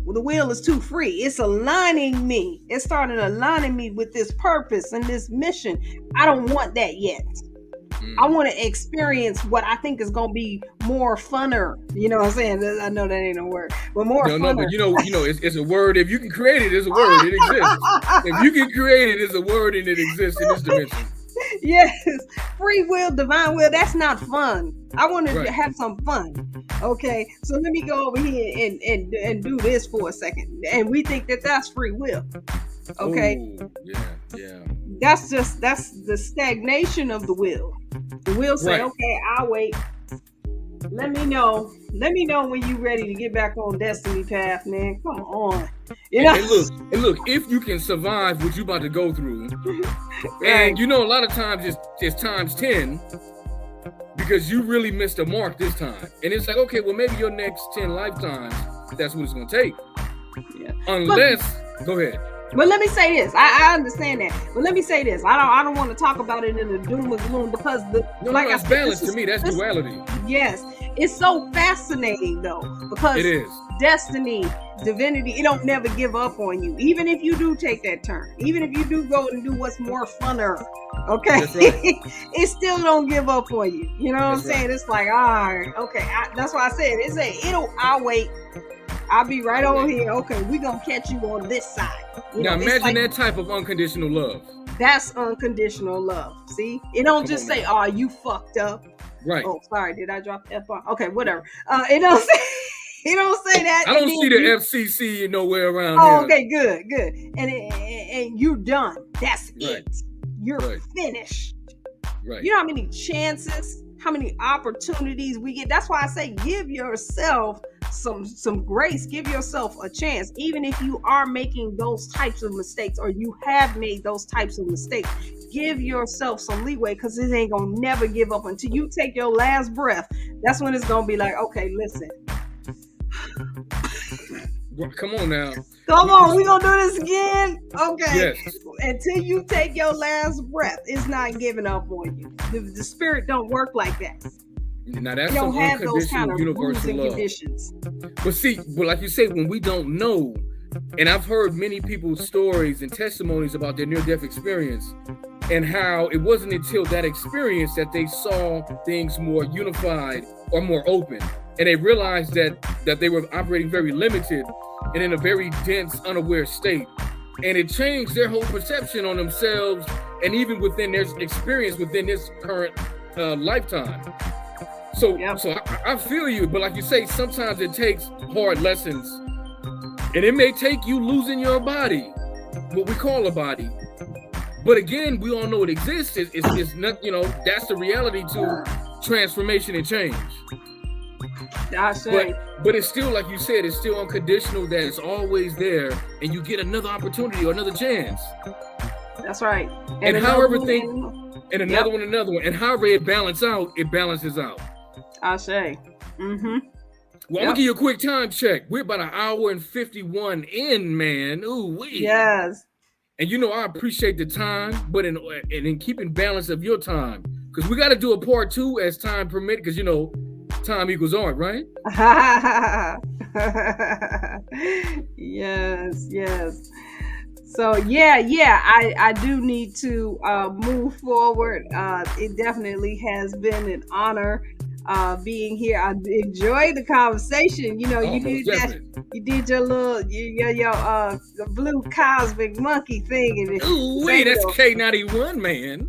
the will is too free. It's aligning me. It started aligning me with this purpose and this mission. I don't want that yet. I want to experience what I think is going to be more funner. You know what I'm saying? I know that ain't a word, but more funner. No, but you know, it's a word. If you can create it, it's a word. It exists. If you can create it, it's a word, and it exists in this dimension. Yes, free will, divine will. That's not fun. I want to have some fun. Okay, so let me go over here and do this for a second. And we think that that's free will. Okay. Ooh, yeah. That's the stagnation of the will. The will say, okay, I'll wait. Let me know when you're ready to get back on destiny path, man. Come on. You know? And look, if you can survive what you're about to go through, and you know, a lot of times it's times 10 because you really missed a mark this time. And it's like, okay, well, maybe your next 10 lifetimes, that's what it's going to take. Yeah. Unless, go ahead. But let me say this. I understand that. But let me say this. I don't want to talk about it in the doom and gloom because that's balance to me. That's duality. Yes. It's so fascinating though, because it is. Destiny, divinity, it don't never give up on you. Even if you do take that turn, even if you do go and do what's more funner, okay? That's right. It still don't give up on you. You know what I'm saying? It's like, all right, okay. That's why I said I'll wait. I'll be right over here. Okay, we're going to catch you on this side. Now imagine that type of unconditional love. That's unconditional love. See? It don't just say, oh, you fucked up. Right. Oh, sorry. Did I drop the F-bomb? Okay, whatever. It don't say that. I don't see the FCC nowhere around here. Okay, good. And you're done. That's it. You're finished. Right. You know how many chances, how many opportunities we get? That's why I say give yourself some grace. Give yourself a chance. Even if you are making those types of mistakes or you have made those types of mistakes, give yourself some leeway because it ain't gonna never give up until you take your last breath. That's when it's gonna be like, okay, listen. Come on now. Come on, we gonna do this again? Okay. Yes. Until you take your last breath, it's not giving up on you. The spirit don't work like that. Now that's some unconditional universal love. Conditions. But like you say, when we don't know, and I've heard many people's stories and testimonies about their near-death experience and how it wasn't until that experience that they saw things more unified or more open. And they realized that they were operating very limited and in a very dense, unaware state. And it changed their whole perception on themselves and even within their experience within this current lifetime. So I feel you, but like you say, sometimes it takes hard lessons. And it may take you losing your body, what we call a body. But again, we all know it exists. It's not, that's the reality to transformation and change. But it's still, like you said, it's still unconditional, that it's always there and you get another opportunity or another chance. That's right. And however another one. And however it balances out. I say. Mm-hmm. Well, I'm gonna give you a quick time check. We're about an hour and 51 in, man. Ooh, wee. Yes. And I appreciate the time, but in keeping balance of your time, because we got to do a part 2 as time permits, because time equals art, right? Yes. So I do need to move forward. It definitely has been an honor being here. I enjoyed the conversation. You did your little your blue cosmic monkey thing. And ooh, wait, that's K91, man.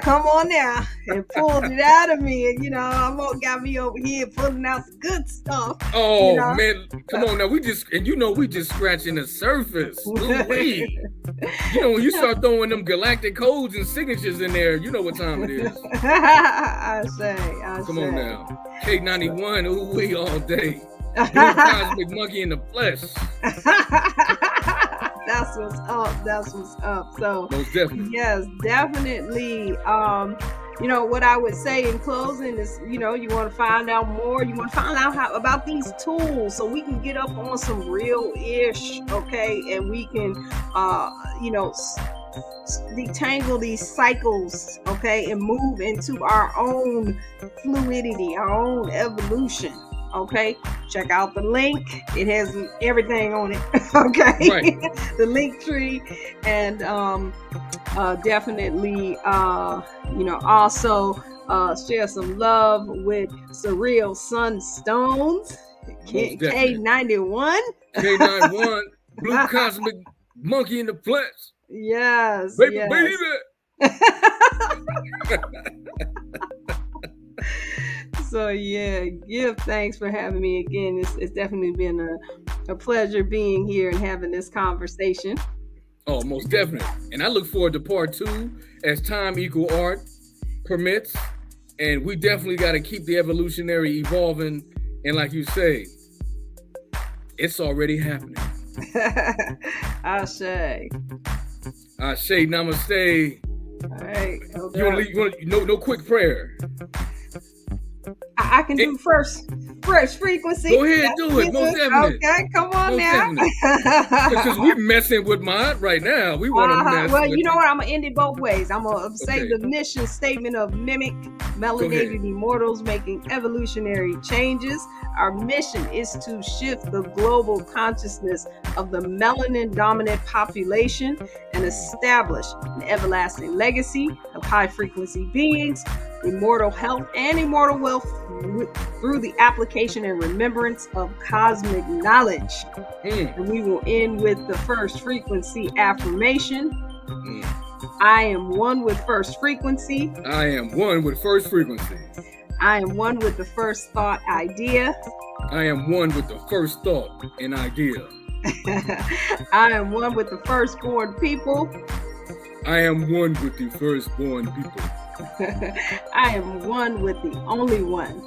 Come on now, and pulled it out of me, and almost got me over here pulling out the good stuff. Oh man, come on now, we just scratching the surface. Ooh, wait. When you start throwing them galactic codes and signatures in there, you know what time it is. I say. Come on now. K91, ooh, we all day. Cosmic monkey in the flesh. That's what's up. So, most definitely. Yes, definitely. What I would say in closing is, you want to find out more. You want to find out about these tools so we can get up on some real-ish, okay? And we can, detangle these cycles, okay? And move into our own fluidity, our own evolution, okay? Check out the link. It has everything on it, okay? Right. The link tree. And definitely, also share some love with Surreal Sunstones, Most definitely. K91. K91, Blue Cosmic Monkey in the flesh. Yes, Baby, yes. baby. So yeah, give thanks for having me again. It's definitely been a pleasure being here and having this conversation. Oh, most definitely. And I look forward to part 2 as time equal art permits. And we definitely got to keep the evolutionary evolving. And like you say, it's already happening. Ashe. Ashe, namaste. All right. You want no quick prayer? I can do first frequency. Go ahead, do it. Most definitely. Okay, come on most now. Because we're messing with mine right now. We want to mess Well, with you know what? I'm going to end it both ways. I'm going to say Okay. the mission statement of Mimic, Melanated Immortals Making Evolutionary Changes. Our mission is to shift the global consciousness of the melanin-dominant population and establish an everlasting legacy of high-frequency beings, immortal health, and immortal wealth through the application and remembrance of cosmic knowledge. And we will end with the first frequency affirmation. I am one with first frequency. I am one with first frequency. I am one with the first thought idea. I am one with the first thought and idea. I am one with the firstborn people. I am one with the firstborn people. I am one with the only one.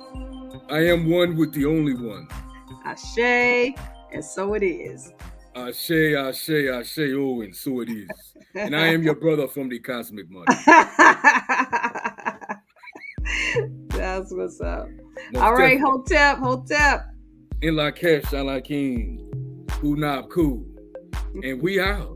I am one with the only one. Ashe, and so it is. Ashe, ashe, ashe, oh, and so it is. And I am your brother from the Cosmic Mother. That's what's up. Most All right, definitely. Hotep. In la Kesh, Alakim, Unab Ku. And we out.